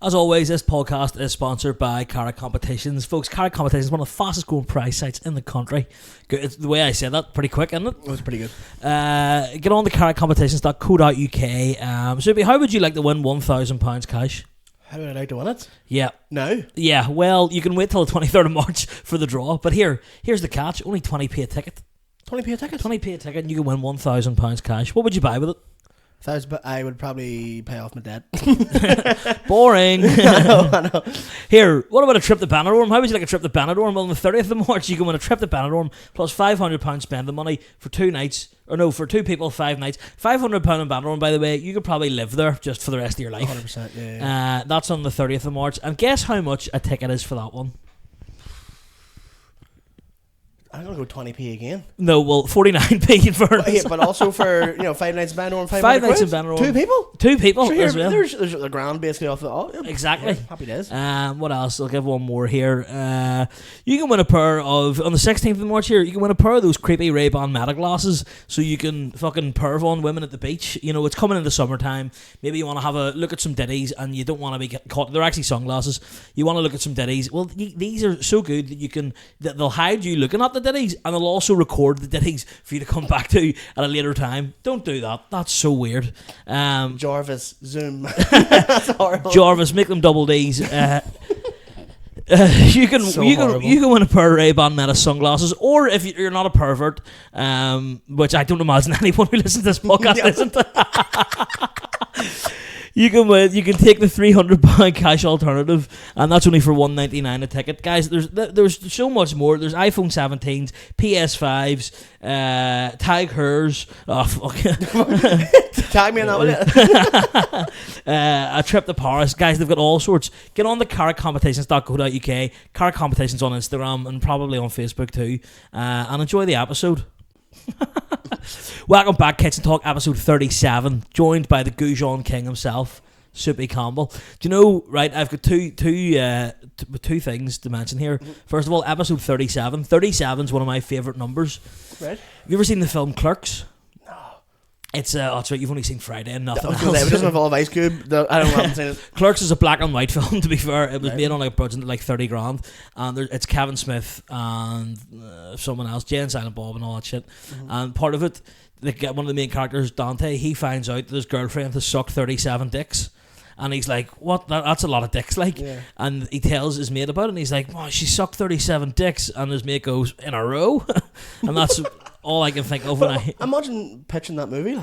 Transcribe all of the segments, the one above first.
As always, this podcast is sponsored by Carrot Competitions. Folks, Carrot Competitions is one of the fastest growing prize sites in the country. It's the way I said that, pretty quick, isn't it? It was pretty good. Get on to carrotcompetitions.co.uk. Soupy, how would you like to win £1,000 cash? How would I like to win it? Yeah. No? Yeah, well, you can wait till the 23rd of March for the draw. But here's the catch. Only 20p a ticket. 20p a ticket? 20p a ticket and you can win £1,000 cash. What would you buy with it? I would probably pay off my debt. Boring. I know. Here, what about a trip to Benidorm? How would you like a trip to Benidorm? Well, on the 30th of March, you can win a trip to Benidorm plus £500 spending money for 2 nights. Or no, for 2 people, 5 nights. £500 in Benidorm, by the way. You could probably live there just for the rest of your life. 100%, yeah. That's on the 30th of March. And guess how much a ticket is for that one? I'm going to go 20p again. No, well, 49p in fairness. Yeah, but also for, 5 nights in Benidorm, 5 nights in Benidorm. 2 people? 2 people Sure, as well. There's a grand basically off the... Oh, yeah. Exactly. Yeah, happy days. What else? I'll give one more here. You can win a pair of, on the 16th of March here, you can win a pair of those creepy Ray-Ban meta glasses so you can fucking perv on women at the beach. You know, it's coming into summertime. Maybe you want to have a look at some ditties and you don't want to be caught. They're actually sunglasses. You want to look at some ditties. Well, these are so good that they'll hide you looking at the ditties and they'll also record the ditties for you to come back to at a later time. Don't do that. That's so weird. Jarvis, Zoom. That's horrible. Jarvis, make them double Ds. You can win a pair of Ray-Ban Meta sunglasses, or if you're not a pervert, which I don't imagine anyone who listens to this podcast isn't. You can take the £300 cash alternative, and that's only for $199 a ticket, guys. There's so much more. There's iPhone 17s, PS5s, Tag Hers. Oh fuck! Tag me in that one. A trip to Paris, guys. They've got all sorts. Get on the carrotcompetitions.co.uk. Carrot Competitions on Instagram and probably on Facebook too, and enjoy the episode. Welcome back, Kitchen Talk, episode 37, joined by the Goujon King himself, Soupy Campbell. Do you know, right, I've got two things to mention here. First of all, episode 37. 37 is one of my favourite numbers. Right. Have you ever seen the film Clerks? It's that's right. You've only seen Friday and nothing else. It doesn't involve Ice Cube. I haven't seen it. Clerks is a black and white film. To be fair, it was made on like a budget of like $30,000, and it's Kevin Smith and someone else, Jay and Silent Bob, and all that shit. Mm-hmm. And part of it, one of the main characters, Dante, he finds out that his girlfriend has sucked 37 dicks. And he's like, what? That's a lot of dicks, like. Yeah. And he tells his mate about it, and he's like, wow, she sucked 37 dicks. And his mate goes, in a row? And that's all I can think of. Imagine pitching that movie.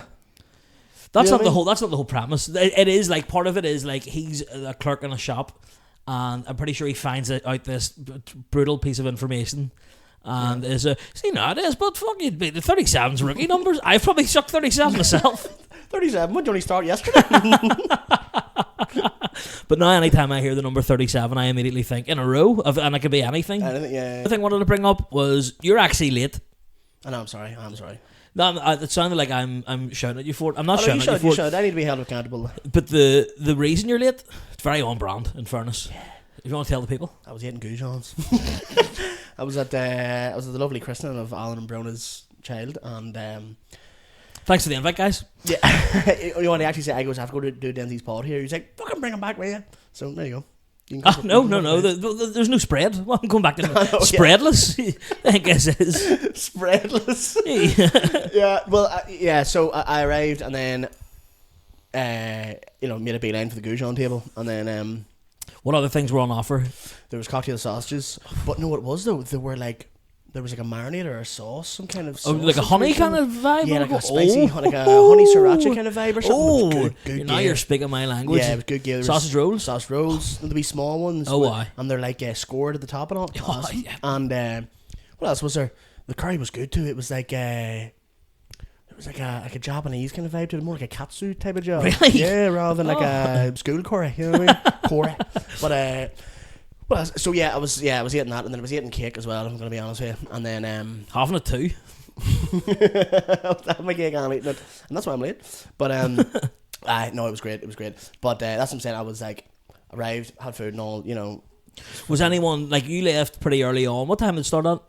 That's not the whole premise. It is like, part of it is like he's a clerk in a shop, and I'm pretty sure he finds out this brutal piece of information. And it is, but fuck you, the 37's rookie numbers. I've probably sucked 37 myself. 37? Wouldn't you only start yesterday? But now anytime I hear the number 37, I immediately think in a row, and it could be anything. Yeah. The thing I wanted to bring up was, you're actually late. I know, I'm sorry. No, it sounded like I'm shouting at you for it. I'm not shouting at you for you it. should. I need to be held accountable. But the reason you're late, it's very on brand, in fairness. Yeah. If you want to tell the people. I was eating goujons. I was at the lovely christening of Alan and Brona's child, and thanks for the invite, guys. Yeah. You want to actually say, I have to go to do Denzi's pod here. He's like, fucking bring him back, will you? So there you go. No. There's no spread. Well, I'm going back to spreadless. I guess it is spreadless. Yeah. Well, So I arrived and then, made a beeline for the Goujon table, and then what other things were on offer? There was cocktail sausages, but no, what it was though, there was like a marinade or a sauce, some kind of sauce. Oh, like a honey kind of vibe? Yeah, like a spicy, like a honey sriracha kind of vibe or something. Good now you're speaking my language. Yeah, it was good gear. Sausage rolls? Sausage rolls. There'll be small ones. Oh, why? And they're like scored at the top and all. Oh, yeah. And what else was there? The curry was good too. It was like a Japanese kind of vibe to it, more like a katsu type of job. Really? Yeah, rather than like a school curry. You know what I mean? Curry. But so I was eating that, and then I was eating cake as well, if I'm going to be honest with you. And then having it too. Having my cake and eating it, and that's why I'm late. But no, it was great. But that's what I'm saying. I was like, arrived, had food and all. Was anyone like, you left pretty early on? What time did it start at?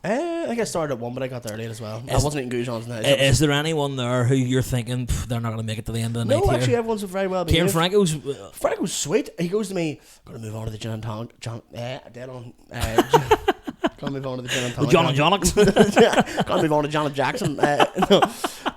I think I started at 1, but I got there late as well. I wasn't eating goujons now. Is there anyone there who you're thinking they're not going to make it to the end of the night? No, actually, everyone's very well behaved. Kieran Franco's sweet. He goes to me, "Gonna move on to the gin and tonic." Dead on. Gonna move on to the gin and tonic. John and Jonix. Gonna move on to Janet Jackson. No.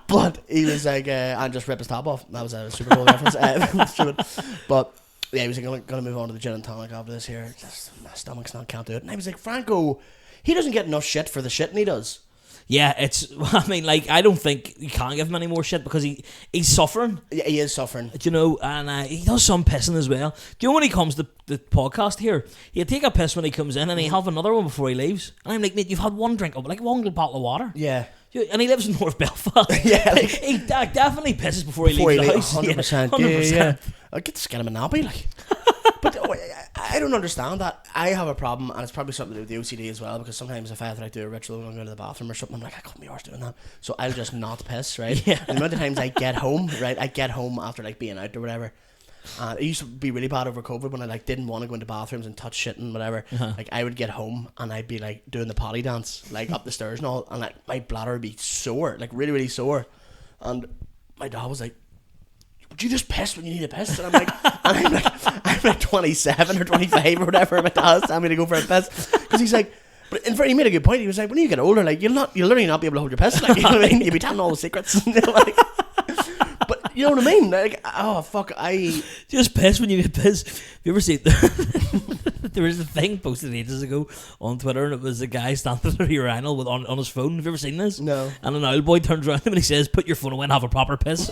But he was like, and just rip his top off. That was a Super Bowl reference. Stupid. But yeah, he was like, gonna move on to the gin and tonic after this here. Just, my stomach's not, can't do it. And I was like, Franco, he doesn't get enough shit for the shit he does. Yeah, I mean, like, I don't think you can give him any more shit because he's suffering. Yeah, he is suffering. Do you know, and he does some pissing as well. Do you know when he comes to the podcast here, he'll take a piss when he comes in and he'll have another one before he leaves. And I'm like, mate, you've had one drink of, like, one little bottle of water. Yeah. And he lives in North Belfast. Yeah. Like, he definitely pisses before he leaves the house. 100%. 100%. Yeah. I'll get to get him a nappy, like. But I don't understand that. I have a problem, and it's probably something to do with the OCD as well, because sometimes if I have to like do a ritual when I'm going to the bathroom or something, I'm like, I couldn't be arsed doing that. So I'll just not piss, right? Yeah. And the amount of times I get home, right? I get home after like being out or whatever. It used to be really bad over COVID when I like didn't want to go into bathrooms and touch shit and whatever. Like I would get home and I'd be like doing the potty dance, like up the stairs and all, and like my bladder would be sore, like really, really sore. And my dad was like, "Would you just piss when you need a piss?" And I'm like 27 or 25 or whatever. And my dad's telling me to go for a piss because he's like, but in fact, he made a good point. He was like, when you get older, like you'll literally not be able to hold your piss. Like, you know what I mean? You'll be telling all the secrets. Like, but you know what I mean? Like, oh fuck, I just piss when you need a piss. Have you ever seen there was a thing posted ages ago on Twitter, and it was a guy standing at a urinal with on his phone. Have you ever seen this? No. And an old boy turns around him and he says, "Put your phone away and have a proper piss."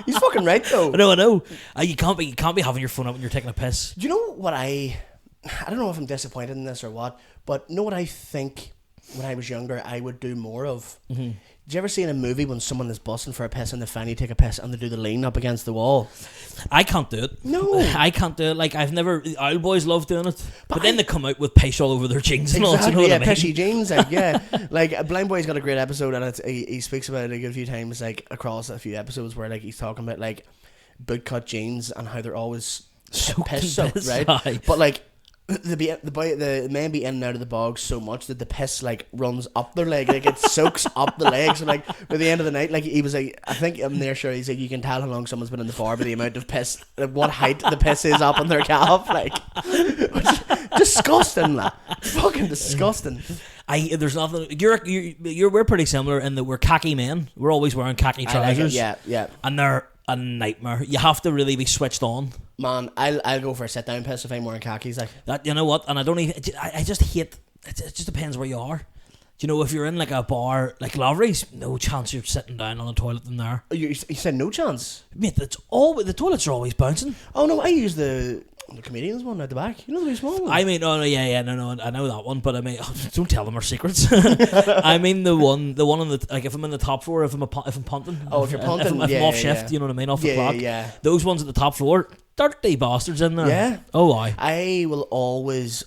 He's fucking right though. I know. You can't be having your phone out when you're taking a piss. Do you know what I don't know if I'm disappointed in this or what, but you know what I think when I was younger I would do more of? Mm-hmm. Did you ever see in a movie when someone is busting for a piss and they finally take a piss and they do the lean up against the wall? I can't do it. No. I can't do it. Like, I've never... Old boys love doing it. But then they come out with piss all over their jeans and all. Exactly, You know yeah, what I mean? pissy jeans. Like, yeah. Like, Blind Boy's got a great episode and he speaks about it a good few times, like, across a few episodes where, like, he's talking about, like, bootcut jeans and how they're always piss soaked, right? Aye. But, like, the men be in and out of the bog so much that the piss like runs up their leg, like it soaks up the legs. So like by the end of the night, like he was like, I think I'm near sure he's like, you can tell how long someone's been in the bar by the amount of piss, what height the piss is up on their calf, like disgusting, like fucking disgusting. There's nothing. We're pretty similar in that we're khaki men. We're always wearing khaki trousers. Yeah. And they're a nightmare. You have to really be switched on. Man, I'll go for a sit down piss if I'm wearing khakis. Like that, you know what? And I don't even. I just hate. It just depends where you are. Do you know, if you're in like a bar like Lavery's, no chance you're sitting down on the toilet in there. You said no chance, mate. The toilets are always bouncing. Oh no, I use the comedians one at the back. You know the really small one. I mean, no, I know that one, but I mean, don't tell them our secrets. I mean the one on the, like, if I'm in the top floor, if I'm punting. Oh, if you're punting, if I'm off shift, you know what I mean, off the clock. Yeah. Those ones at the top floor, dirty bastards in there. Yeah. Oh, aye. I will always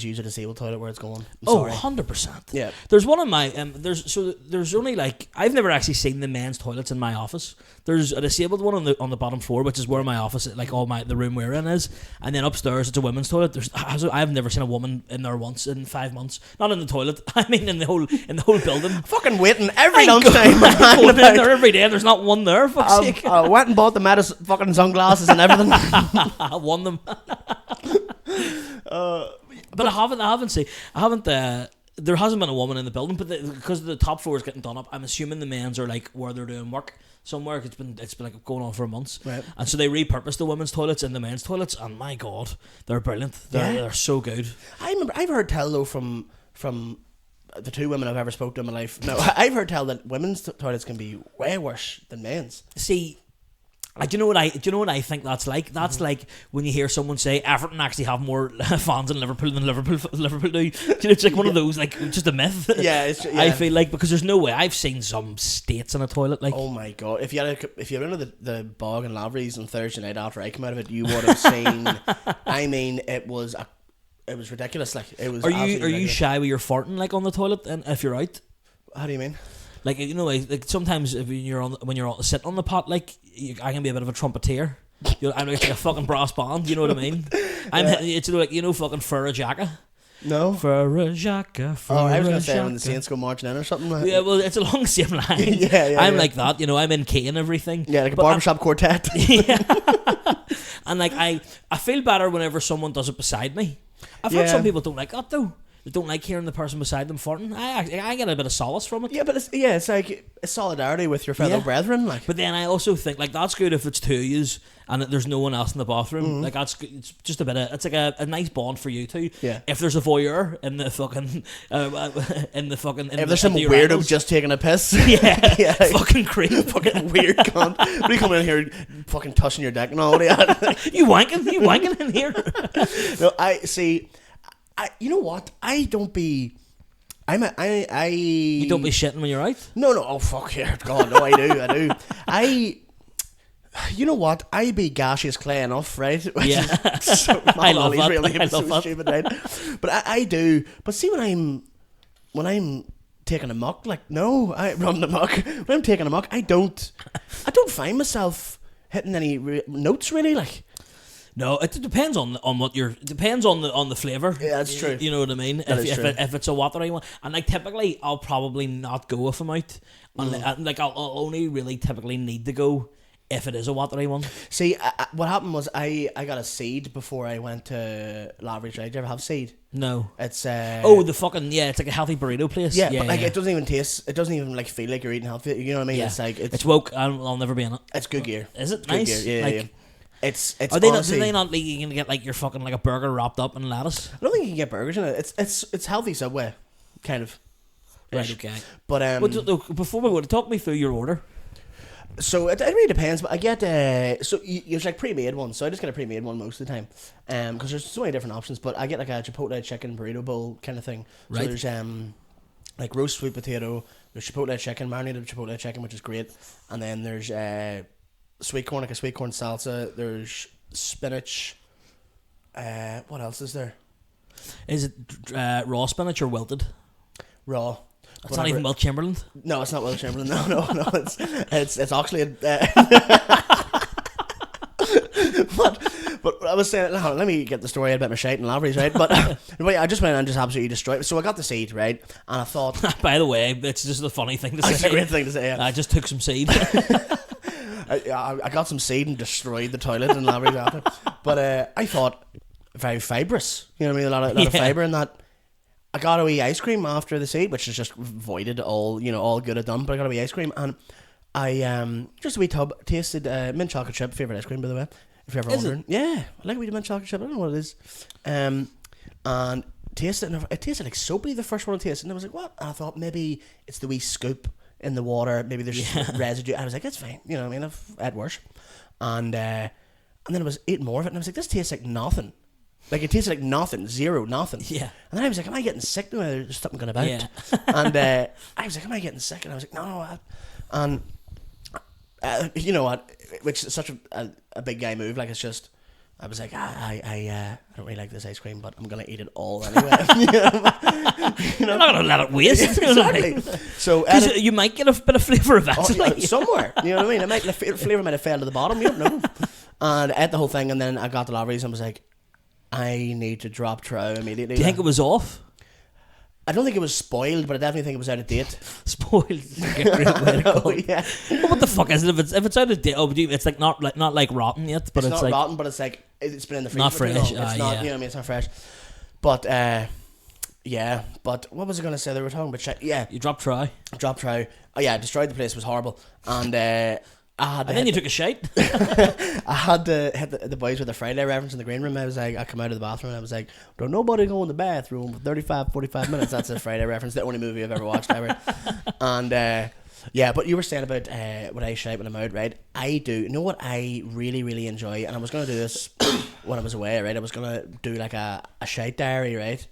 use a disabled toilet where it's going. Oh, 100%. Yeah. There's one of my there's only like, I've never actually seen the men's toilets in my office. There's a disabled one on the bottom floor, which is where my office, like the room we're in is, and then upstairs it's a women's toilet. I've never seen a woman in there once in 5 months. Not in the toilet. I mean in the whole building. Fucking waiting every lunchtime. I'm going in there every day and there's not one there. Fuck's sake. I went and bought the Metis fucking sunglasses and everything. I won them. But I haven't seen. There hasn't been a woman in the building, but because the top floor is getting done up, I'm assuming the men's are like where they're doing work somewhere. It's been like going on for months, right? And so they repurposed the women's toilets and the men's toilets, and my god, they're brilliant. They're so good. I remember I've heard tell though from the two women I've ever spoke to in my life. No, I've heard tell that women's toilets can be way worse than men's. See. Do you know what I think that's like? That's like when you hear someone say Everton actually have more fans in Liverpool than Liverpool do. It's like one of those, like, just a myth. Yeah, I feel like, because there's no way. I've seen some states in a toilet, like, oh my god, if you're into the bog and Lavery's on Thursday night after I come out of it, you would have seen. I mean, it was ridiculous. Like, it was. Are you shy with your farting, like, on the toilet, and if you're out? How do you mean? Like, you know, like sometimes when you're sitting on the pot, like, I can be a bit of a trumpeter. I'm like a fucking brass band. You know what I mean? It's like, fucking Farrah Jacka. No. For a Jacques, for Oh, I was a gonna say when the Jacques. Saints go marching in or something. Like. Yeah, well, it's along the same line. Yeah, I'm yeah. like that, I'm in key and everything. Yeah, like a But barbershop quartet. Yeah. And like I feel better whenever someone does it beside me. I've heard Yeah. some people don't like that though. They don't like hearing the person beside them farting. I get a bit of solace from it. Yeah, but it's like a solidarity with your fellow Yeah. brethren. Like, But then I also think like that's good if it's two of yous and there's no one else in the bathroom. Like that's good. It's just a bit of it's like a nice bond for you two. Yeah. If there's a voyeur in the fucking if there's some weirdo just taking a piss, yeah, yeah, fucking creep, fucking weird cunt. What are you coming in here, fucking touching your dick and all? What are you you wanking in here. No, I see. You know what? I don't be. I'm a, I. You don't be shitting when you're out. No. Oh fuck yeah, God, no. I do. You know what? I be gaseous clay enough, right? Which Yeah. is so, I love Ollie's that. real name I is so love that. stupid, right? But I do. But see, when I'm taking a muck, like no, I run the muck. When I'm taking a muck, I don't find myself hitting any notes really, like. No, it depends on what you're. It depends on the flavour. Yeah, that's true. You know what I mean? That is true. If it's a watery one, and like typically, I'll probably not go if I'm out. Like I'll only really typically need to go if it is a watery one. See, what happened was I got a seed before I went to Lavery's. Right? Did you ever have seed? No. It's the fucking it's like a healthy burrito place. yeah, but like it doesn't even taste. It doesn't even like feel like you're eating healthy. You know what I mean? Yeah. It's like it's woke. I'll never be in it. it's good gear. Is it It's nice? Good gear. Yeah, Like, yeah. It's Are they not? honestly, Do they not? Like, you can get like your fucking like a burger wrapped up in lettuce. I don't think you can get burgers in it. It's healthy Subway, kind of. Right. Okay. But Before we go, talk me through your order. so it really depends. But I get so there's like pre-made ones. So I just get a pre-made one most of the time, because there's so many different options. But I get like a Chipotle chicken burrito bowl kind of thing. Right. So there's like roast sweet potato. There's Chipotle chicken, marinated Chipotle chicken, which is great. And then there's sweet corn, like a sweet corn salsa. There's spinach. What else is there? Is it raw spinach or wilted? Raw. It's not even Will Chamberlain. No, it's not Will Chamberlain. No. It's actually. But I was saying, let me get the story about my shite and Lavery's, right? But I just went and just absolutely destroyed it. So I got the seed, right? And I thought. By the way, it's just a funny thing to say. It's a great thing to say. Yeah. I just took some seed. I got some seed and destroyed the toilet in Lavery's after. But I thought very fibrous. You know what I mean? A lot of fibre in that. I got a wee ice cream after the seed, which is just voided all good and done. But I got a wee ice cream and I just a wee tub tasted mint chocolate chip, favourite ice cream by the way. If you're ever wondering, yeah, I like a wee mint chocolate chip. I don't know what it is, and tasted it. It tasted like Soupy. The first one I tasted, and I was like, what? And I thought maybe it's the wee scoop in the water. Maybe there's residue. I was like, it's fine. You know what I mean? I've had worse. And then I was eating more of it, and I was like, this tastes like nothing. Like it tasted like nothing, zero, nothing. Yeah. And then I was like, am I getting sick now? There's something going about. Yeah. And I was like, am I getting sick? And I was like, no. And you know what? Which is such a big guy move. Like it's just, I was like, I don't really like this ice cream, but I'm gonna eat it all anyway. You're not gonna let it waste. Exactly. So you might get a bit of flavour eventually. somewhere. You know what I mean? The flavour might have fell to the bottom. You don't know. And I ate the whole thing, and then I got the Lavery's and was like, I need to drop Trou immediately. Do you think it was off? I don't think it was spoiled, but I definitely think it was out of date. Spoiled. Yeah. Well, what the fuck is it? If it's out of date, it's like not like rotten yet, but it's not like rotten, but it's like it's been in the freezer. not for too fresh. long. It's not, Yeah. you know what I mean? It's not fresh. But yeah. But what was I gonna say? They were talking about yeah. You dropped Trou. Drop Trou. Oh yeah, destroyed the place. It was horrible. And And then you took a shite. I had to hit the boys with a Friday reference in the green room. I was like, I come out of the bathroom and I was like, don't nobody go in the bathroom for 45 minutes. That's a Friday reference. The only movie I've ever watched ever. And yeah, but you were saying about when I shite when I'm out, right? I do. You know what I really, really enjoy? And I was going to do this when I was away, right? I was going to do like a shite diary, right?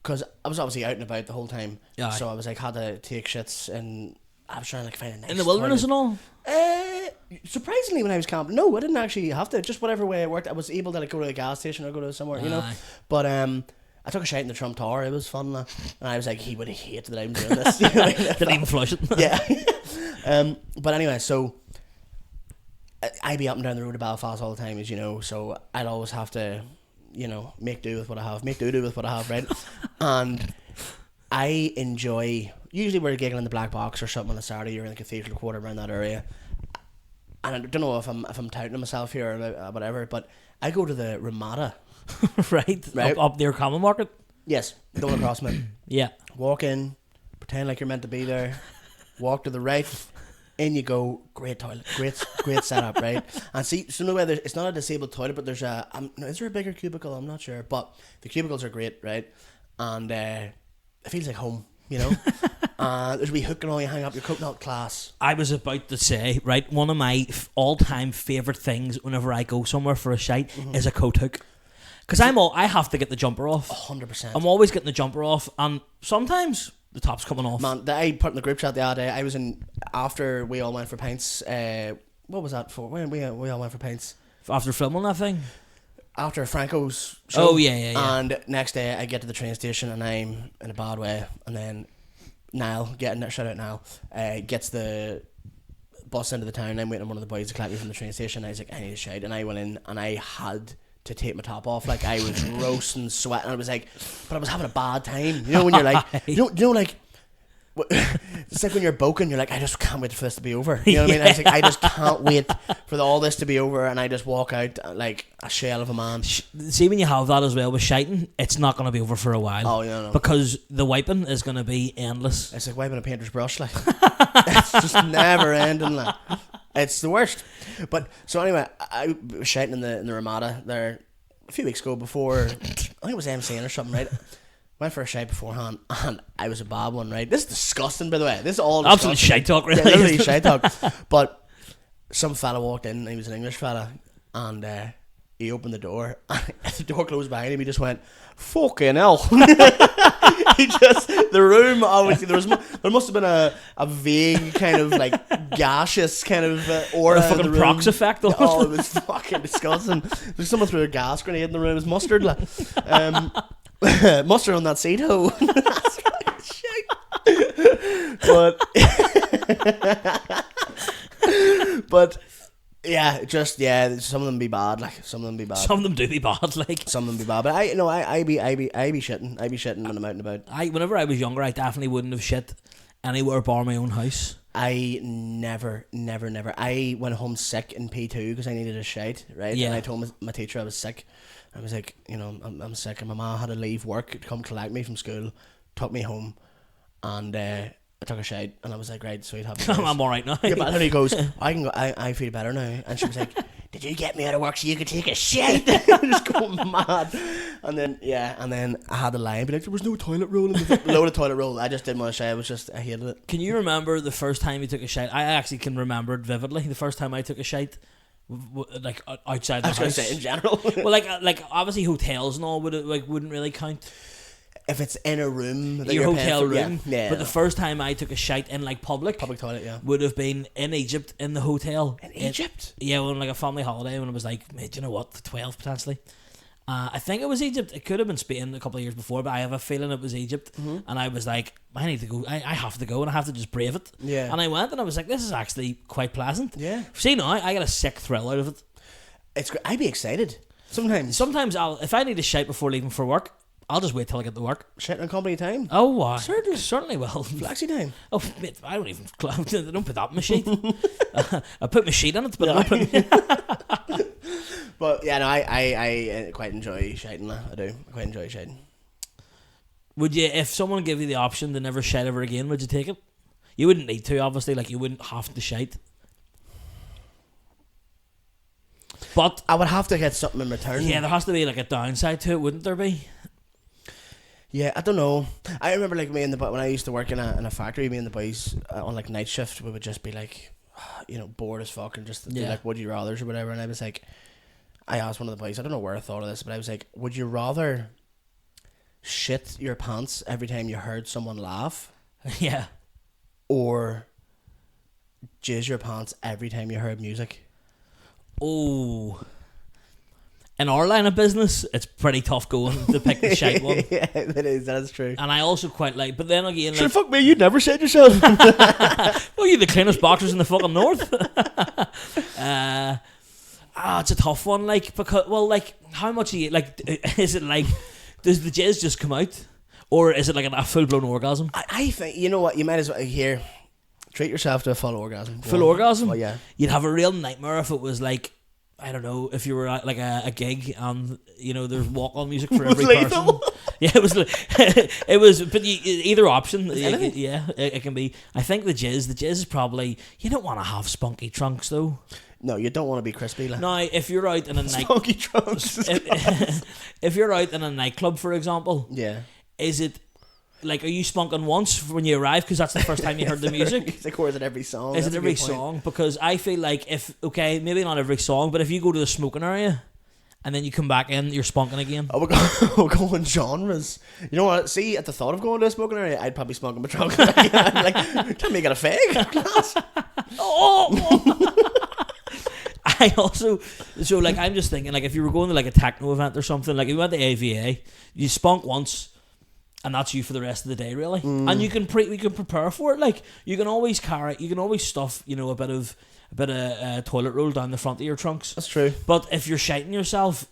Because I was obviously out and about the whole time. Yeah. So I was like, had to take shits and I was trying to like find a nice In the wilderness toilet. and all? Surprisingly, when I was camping, no, I didn't actually have to. Just whatever way it worked, I was able to like go to a gas station or go to somewhere, you know. Aye. But I took a shite in the Trump Tower. It was fun, and I was like, he would hate that I'm doing this. You know, Didn't even flush it. Yeah. But anyway, so I be up and down the road to Belfast all the time, as you know. So I'd always have to make do with what I have, make do with what I have, right? And I enjoy, usually we're giggling in the Black Box or something on a Saturday, or in the Cathedral Quarter around that area. And I don't know if I'm touting myself here or whatever, but I go to the Ramada. right? Up near Common Market? Yes, the one across me. Yeah. Walk in, pretend like you're meant to be there, walk to the right, in you go, great toilet, great setup, right? And see, so no way, it's not a disabled toilet, but there's is there a bigger cubicle? I'm not sure, but the cubicles are great, right? And it feels like home, there's a wee hook and all, you hang up your coat, not class. I was about to say, right, one of my all-time favourite things whenever I go somewhere for a shite is a coat hook. Because I have to get the jumper off. 100%. I'm always getting the jumper off, and sometimes the top's coming off. Man, I put in the group chat the other day, I was in, after we all went for pints, what was that for? When we all went for pints? After filming that thing? After Franco's show. Oh, yeah. And next day I get to the train station and I'm in a bad way, and then Niall, shout out Niall, gets the bus into the town. I'm waiting on one of the boys to collect me from the train station. I was like, I need a shout, and I went in and I had to take my top off. Like, I was roasting, sweating. I was like, but I was having a bad time. When you're like, like, it's like when you're boking, you're like, I just can't wait for this to be over. You know what I mean? I was like, I just can't wait for all this to be over, and I just walk out like a shell of a man. See, when you have that as well with shiting, it's not going to be over for a while. Oh, yeah, no. Because the wiping is going to be endless. It's like wiping a painter's brush, like. It's just never ending, like. It's the worst. But so anyway, I was shouting in the Ramada there a few weeks ago before, I think it was MCing or something, right? Went for a shite beforehand, and I was a bad one, right? This is disgusting, by the way. This is all absolute shite talk, really. Yeah, literally shite talk. But some fella walked in, and he was an English fella, and he opened the door, and the door closed behind him. He just went, fucking hell. The room, obviously, there must have been a vague kind of like gaseous kind of aura. A fucking prox effect. Oh, it was fucking disgusting. There's someone threw a gas grenade in the room. It was mustard. Like, mustard on that seat, ho. That's fucking shit. But yeah, some of them be bad. Like, some of them be bad. Some of them do be bad. Like, some of them be bad. But I be shitting. I be shitting when I'm out and about. Whenever I was younger, I definitely wouldn't have shit anywhere bar my own house. I never. I went home sick in P2 because I needed a shite, right? Yeah. And I told my teacher I was sick. I was like, I'm sick, and my mom had to leave work to come collect me from school, took me home, and I took a shite, and I was like, right, sweet, happy days. I'm alright now. Yeah, but then he goes, I can go. I feel better now, and she was like, did you get me out of work so you could take a shite? Just going mad. And then I had to lie and be like, there was no toilet roll in the load of toilet roll. I just didn't want to shite. I hated it. Can you remember the first time you took a shite? I actually can remember it vividly. The first time I took a shite, like outside the house. I was going to say in general. Well, like obviously hotels and all wouldn't really count. If it's in a room, that your you're hotel room. Yeah. But the first time I took a shite in like public toilet, yeah, would have been in Egypt in the hotel. In Egypt? Yeah, on like a family holiday when it was like, mate, you know what, 12 potentially. I think it was Egypt. It could have been Spain a couple of years before, but I have a feeling it was Egypt. Mm-hmm. And I was like, I need to go. I have to go, and I have to just brave it. Yeah. And I went, and I was like, this is actually quite pleasant. Yeah. See now, I get a sick thrill out of it. It's great. I'd be excited. Sometimes if I need to shite before leaving for work, I'll just wait till I get to work. Shit on company time? Oh, certainly will. Flexi time? Oh, mate, I don't even. They don't put that in my sheet. I put my sheet in it, but I don't put. But yeah, no, I quite enjoy shiting. I do. I quite enjoy shiting. Would you, if someone gave you the option to never shite ever again, would you take it? You wouldn't need to, obviously. Like, you wouldn't have to shite. But I would have to get something in return. Yeah, there has to be like a downside to it, wouldn't there be? Yeah, I don't know. I remember like when I used to work in a factory, me and the boys on like night shift, we would just be like, bored as fuck and just do like would you rathers or whatever. And I was like, I asked one of the boys, I don't know where I thought of this, but I was like, would you rather shit your pants every time you heard someone laugh? Yeah. Or jizz your pants every time you heard music? Oh. In our line of business, it's pretty tough going to pick the shite one. Yeah, it is. That's true. And I also quite like, but then again, sure, fuck me, you'd never shit yourself. Well, you're the cleanest boxers in the fucking north. It's a tough one. Like because how much like is it like? Does the jizz just come out, or is it like a full blown orgasm? I think you know what you might as well here. Treat yourself to a full orgasm. Full orgasm? Well, yeah. You'd have a real nightmare if it was like, I don't know, if you were at like a gig and there's walk-on music for every person. Yeah, it was. It was, but either option. It can be. I think the jizz is probably. You don't want to have spunky trunks though. No, you don't want to be crispy. Like. Now, if you're out in a spunky trunks. If you're out in a nightclub, for example, is it? Like, are you spunking once when you arrive because that's the first time you heard the music? It's like, or is it every song? Is it every song? Because I feel like maybe not every song, but if you go to the smoking area and then you come back in, you're spunking again. Oh, we're going genres. You know what? See, at the thought of going to a smoking area, I'd probably smoke my trunk. Like, tell me, you got a fag? Class. I also, so like, I'm just thinking, like, if you were going to like a techno event or something, like if you went to AVA, you spunk once. And that's you for the rest of the day, really. And you can prepare for it. Like you can always stuff, a bit of toilet roll down the front of your trunks. That's true. But if you're shiting yourself,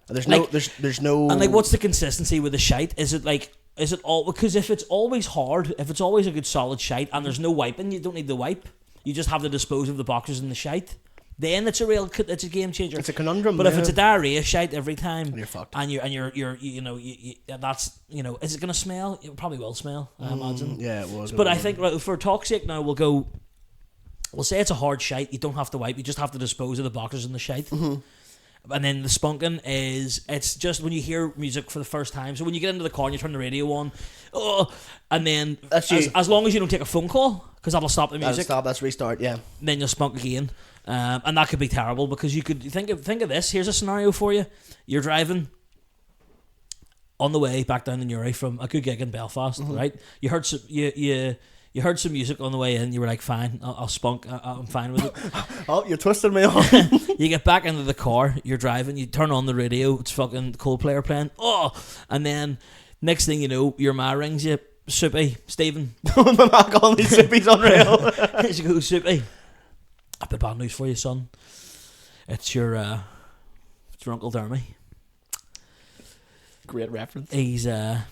there's no. And like, what's the consistency with the shite? Is it all? Because if it's always hard, if it's always a good solid shite, and there's no wiping, you don't need the wipe. You just have to dispose of the boxers in the shite. Then it's a game changer. It's a conundrum. But if it's a diarrhea shite every time, you're fucked. And you're that's is it gonna smell? It probably will smell. I imagine. Yeah, it will. But I think for talk's sake now we'll say it's a hard shite. You don't have to wipe. You just have to dispose of the boxers in the shite. And then the spunking it's just when you hear music for the first time. So when you get into the car and you turn the radio on, and then as long as you don't take a phone call, because that'll stop the music. That's restart. Yeah. Then you'll spunk again. And that could be terrible because you could think of this. Here's a scenario for you. You're driving on the way back down the Newry from a good gig in Belfast, right? You heard some music on the way in. You were like, fine, I'll spunk. I'm fine with it. Oh, you twisted me on. You get back into the car. You're driving. You turn on the radio. It's fucking Coldplay playing. And then next thing you know, your ma rings you. Soupy, Stephen. My ma calling me Soupy's unreal. She goes, Soupy, I've got bad news for you, son. It's your Uncle Dermy. Great reference. He's I'm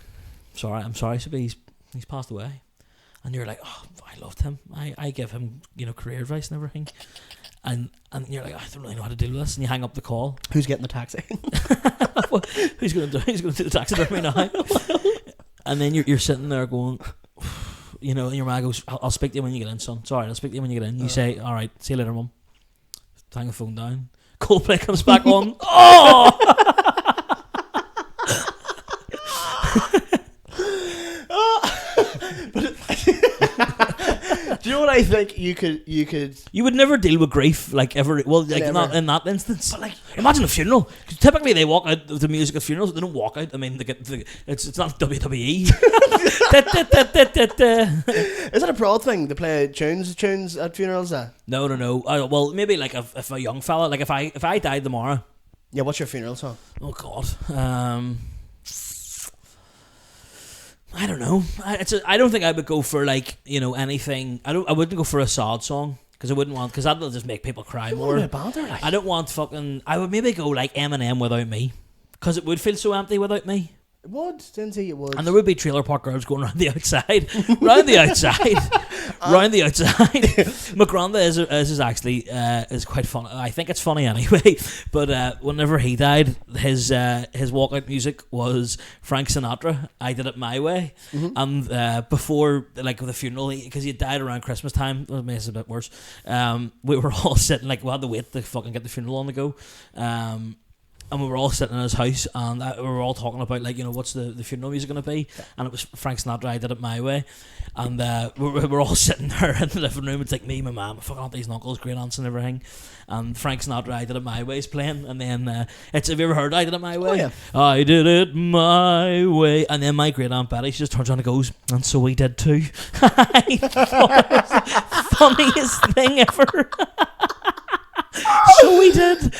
sorry, Soupy, he's passed away. And you're like, oh, I loved him. I give him, career advice and everything. And you're like, I don't really know how to deal with this. And you hang up the call. Who's getting the taxi? Well, who's going to do the taxidermy now? And then you're sitting there going, and your ma goes, I'll speak to you when you get in, son. Sorry, I'll speak to you when you get in. You say, all right, see you later, mum. Hang the phone down. Coldplay comes back on. Do you know what I think you could? You would never deal with grief like ever. Well, like never. Not in that instance. But like, imagine a funeral. 'Cause typically, they walk out of the music at funerals. They don't walk out. I mean, it's not WWE. Is that a broad thing? They play tunes at funerals. No. Well, maybe like if a young fella, like if I died tomorrow. Yeah, what's your funeral song? Oh God. I don't know. I don't think I would go for like anything. I wouldn't go for a sad song because I wouldn't want because that'll just make people cry more. I don't want fucking. I would maybe go like Eminem Without Me because it would feel so empty without me. It would, didn't he? It would. And there would be trailer park girls going around the outside, round the outside. McGronda is actually is quite funny. I think it's funny anyway. But whenever he died, his walkout music was Frank Sinatra. I Did It My Way. And before like the funeral, because he died around Christmas time, well, maybe it's a bit worse. We were all sitting like we had to wait to fucking get the funeral on the go. And we were all sitting in his house and we were all talking about like what's the funeral music going to be, and it was Frank Sinatra, I Did It My Way. And we were all sitting there in the living room. It's like me, my mum, my fucking aunties and uncles, great aunts and everything, and Frank Sinatra, I Did It My Way is playing. And then have you ever heard I Did It My Way? Oh, yeah. I did it my way. And then my great aunt Betty, she just turns around and goes, and so we did too. I thought it was the funniest thing ever. So we did.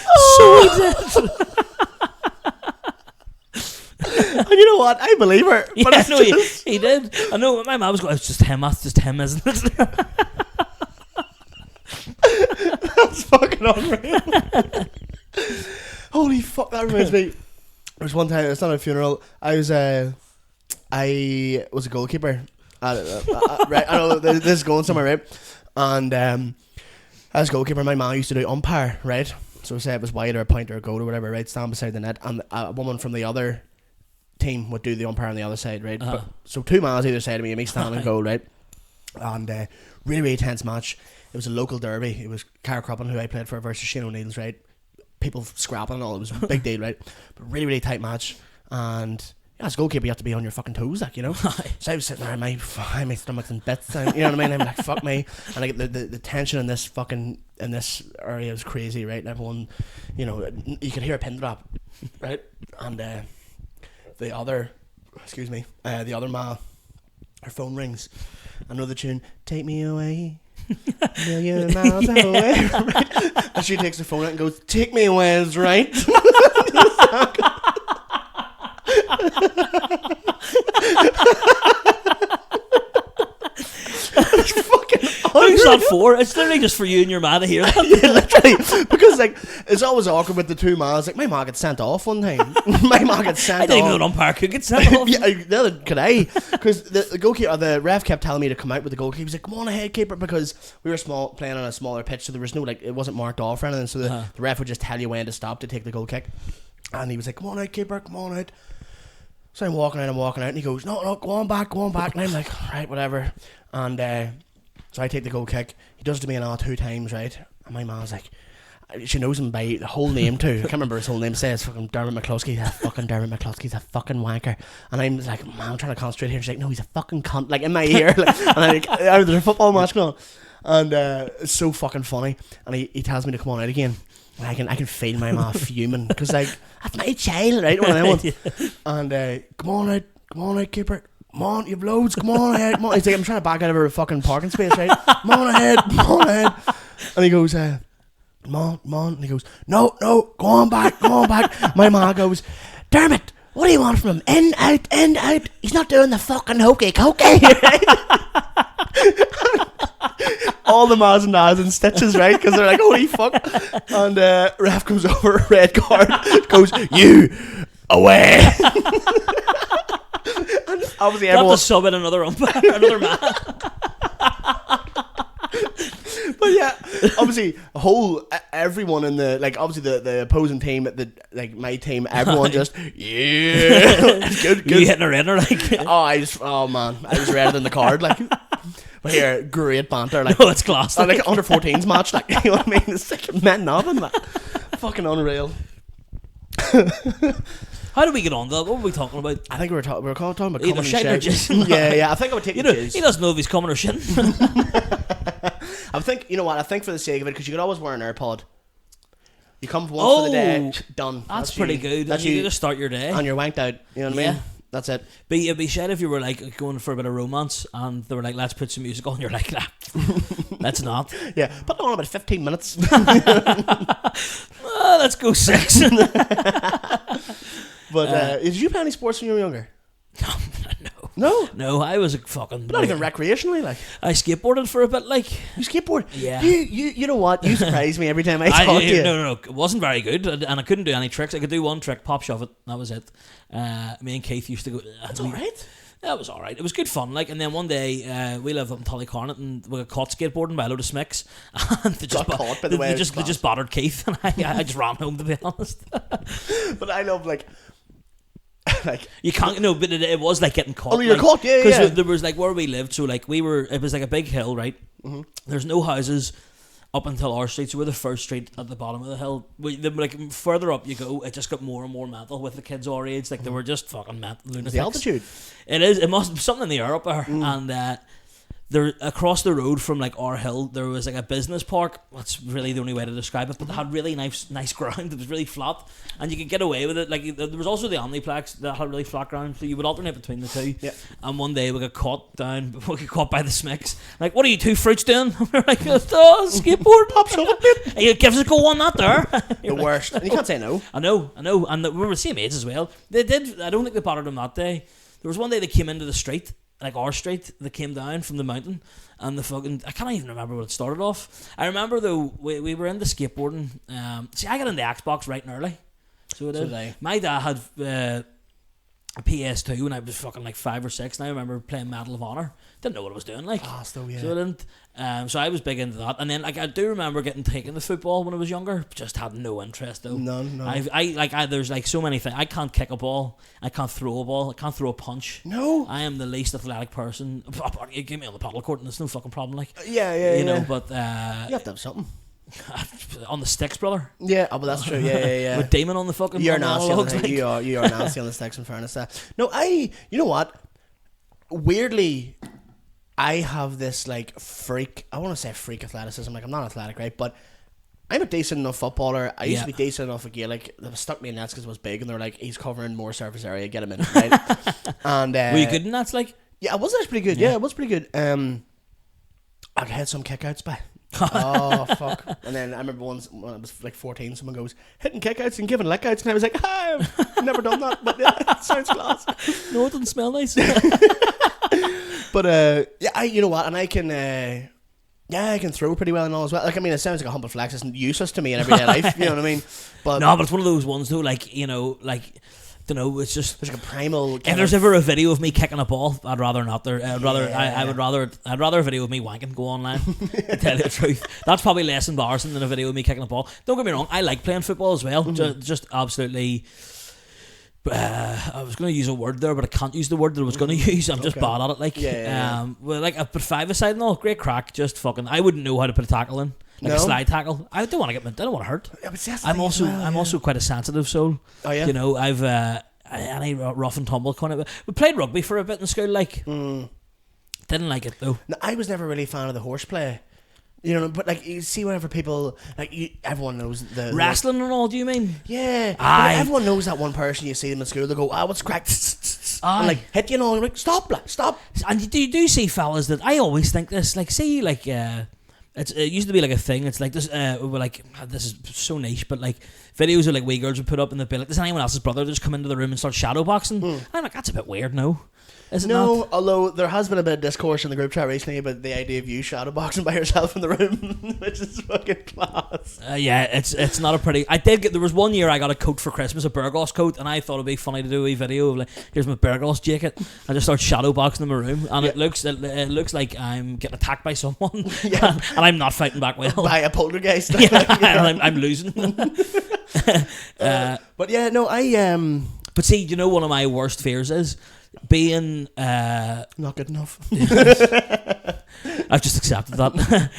And you know what? I believe her. But yeah, no, he did. I know my mum was going, it's just him, that's just him, isn't it? That's fucking unreal. fuck, that reminds me. There was one time, it's not a funeral. I was a goalkeeper. Right, I know this is going somewhere, right? And as goalkeeper, my mom used to do umpire, right? So say it was wide or a point or a goal or whatever, right? Stand beside the net, and a woman from the other team would do the umpire on the other side, right? But, so 2 miles either side of me, and me stand and goal, right? And really, really tense match. It was a local derby. It was Carrickroppin, who I played for, versus Shane O'Neill's, right? People scrapping and all. It was a big deal, right? But really, really tight match. And as a goalkeeper, you have to be on your fucking toes, like, you know. So I was sitting there, my stomach's in bits. You know what I mean? I'm like, fuck me. And I get the tension in this area was crazy, right? And everyone, you know, you could hear a pin drop, right? And the other ma, her phone rings. I know the tune, "Take Me Away, million miles away." Right? And she takes her phone out and goes, "Take me away is right." It's fucking Who's that for? It's literally just for you and your man to hear that. Yeah, literally. Because like it's always awkward with the 2 miles. Like my ma gets sent off one time. My ma gets sent off. I didn't even know an umpire could get sent off. Yeah, neither could I. Because the goalkeeper, the ref kept telling me to come out with the goalkeeper. He was like, "Come on ahead, keeper," because we were playing on a smaller pitch, so there was no it wasn't marked off or anything. So the ref would just tell you when to stop to take the goal kick. And he was like, "Come on out, keeper, come on out." So I'm walking out, and he goes, "No, go on back. And I'm like, right, whatever. And so I take the goal kick. He does it to me now 2 times, right? And my mom's like, she knows him by the whole name too. I can't remember his whole name. Says fucking Dermot McCluskey. That fucking Dermot McCluskey's a fucking wanker. And I'm like, "Man, I'm trying to concentrate here." And she's like, "No, he's a fucking cunt." Like in my ear. Like, and I'm like, there's a football match going on. And it's so fucking funny. And he tells me to come on out again. And I can feel my mom fuming because like that's my child, right? When I want. And come on out, keeper. Come on, you've loads. Come on ahead. Come on. He's like, I'm trying to back out of a fucking parking space, right? Come on ahead. And he goes, come on. And he goes, no, go on back. My mom goes, "Dermot, what do you want from him? In, out. He's not doing the fucking hokey cokey." All the mas and nas and stitches, right? Because they're like, "Holy fuck!" And ref comes over, red card, goes, "You away." And obviously, everyone sub in another umpire, another man. But yeah, obviously, everyone in the obviously the opposing team, my team, everyone just good. You hitting a redder like? Oh man, I was redder than the card like. But here, great banter, like. No, it's class. Like under 14s match, like, you know what I mean? It's like men nothing, like. Fucking unreal. How did we get on to that? What were we talking about? I think we were talking about Either coming and shitting or shitting. jizz. Yeah. I think I would take the jizz. He doesn't know if he's coming or shitting. I think, you know what? I think for the sake of it, because you could always wear an AirPod. You come once for the day, done. That's pretty good. That's you just start your day. And you're wanked out. You know what I mean? That's it. But it'd be shit if you were like going for a bit of romance and they were like, "Let's put some music on." You're like, "Nah, let's not." Yeah, put on about 15 minutes. Let's go 6. But did you play any sports when you were younger? No. I was a fucking. But not even recreationally, like. I skateboarded for a bit, like. You skateboard? Yeah. You know what? You surprise me every time I talk to you. No. It wasn't very good, and I couldn't do any tricks. I could do one trick, pop shove it. That was it. Me and Keith used to go. That's all right. That was all right. It was good fun. Like, and then one day we lived up in Tullycornet and we got caught skateboarding by a load of smicks, and they just battered Keith, and I just ran home, to be honest. But I love like you can't but it was like getting caught. Oh, you're caught, yeah. Because there was like where we lived, so like it was like a big hill, right? Mm-hmm. There's no houses up until our street, so we're the first street at the bottom of the hill. Like further up you go, it just got more and more mental with the kids our age. Like they were just fucking lunatics. The altitude. It must be something in the air up there, and there across the road from like our hill there was like a business park. That's really the only way to describe it, but it had really nice ground. It was really flat and you could get away with it. Like there was also the Omniplex that had really flat ground, so you would alternate between the two. Yeah. And one day we got caught by the smicks. Like, "What are you two fruits doing?" We're like, "Oh, skateboard, pop shove it." He gives us a go on that there. The worst. And you can't say no. I know, and we were the same age as well. They did. I don't think they bothered them that day. There was one day they came into the street, like our street, that came down from the mountain, and I can't even remember what it started off. I remember though we were into skateboarding. See, I got into Xbox right and early, So it So is. did I. My dad had a PS2 when I was fucking like 5 or 6, and I remember playing Medal of Honor. Didn't know what I was doing, like. Ah, still, yeah. So I didn't. So I was big into that, and then like I do remember getting taken to football when I was younger. Just had no interest though. None, no. There's like so many things. I can't kick a ball. I can't throw a ball. I can't throw a punch. No. I am the least athletic person. You give me on the paddle court, and there's no fucking problem. Like, Yeah, you know. But you have to have something. on the sticks, brother. Yeah, oh, but that's true. Yeah. With Damon on the fucking. You're on the nasty. On analogs, the, like. you are nasty on the sticks. In fairness, no, you know what? Weirdly, I have this like freak. I want to say freak athleticism. Like I'm not athletic, right? But I'm a decent enough footballer. I used to be decent enough at Gaelic. They stuck me in nets because it was big, and they're like, he's covering more surface area. Get him in, right? And were you good in that? Like, yeah, I was actually pretty good. Yeah, it was pretty good. I had some kickouts by. Oh fuck! And then I remember once when I was like 14, someone goes hitting kickouts and giving lickouts, and I was like, I've never done that, but it sounds class. No, it doesn't smell nice. But yeah, you know what? And I can I can throw pretty well and all as well. Like I mean, it sounds like a humble flex. It's useless to me in everyday life. You know what I mean? But no, but it's one of those ones though. Like you know, like. Don't know. It's just there's like a primal. If there's ever a video of me kicking a ball, I'd rather not. I'd rather. Yeah. I'd rather a video of me wanking go online. To tell you the truth, that's probably less embarrassing than a video of me kicking a ball. Don't get me wrong. I like playing football as well. Just absolutely. I was going to use a word there, but I can't use the word that I was going to use. I'm just bad at it. Like, well, like I put 5-a-side and all. Great crack. Just fucking. I wouldn't know how to put a tackle in. Like a slide tackle. I don't want to I don't want to hurt. Yeah, but I'm also quite a sensitive soul. Oh yeah. You know, I've any rough and tumble kind of. We played rugby for a bit in school. Like, didn't like it though. No, I was never really a fan of the horseplay. You know, but like you see, whenever people everyone knows the wrestling and all. Do you mean? Yeah, Aye. everyone knows that one person you see them in school. They go, what's cracked? And like hit you know, and like stop. And you do see fellas that I always think this. Like, see, like it used to be like a thing. It's like this. We're like this is so niche, but like videos of like wee girls would put up and they'd be like, "Does anyone else's brother just come into the room and start shadow boxing?" And I'm like, that's a bit weird. No, is it no, not? although there has been a bit of discourse in the group chat recently about the idea of you shadow boxing by yourself in the room, which is fucking class. Yeah, it's not a pretty. I did get. There was one year I got a coat for Christmas, a Burgos coat, and I thought it'd be funny to do a wee video of like, here's my Burgos jacket. I just start shadow boxing in my room, and it looks like I'm getting attacked by someone, and I'm not fighting back well. By a poltergeist. And I'm losing. But yeah, no, But see, you know, one of my worst fears is being not good enough. I've just accepted that.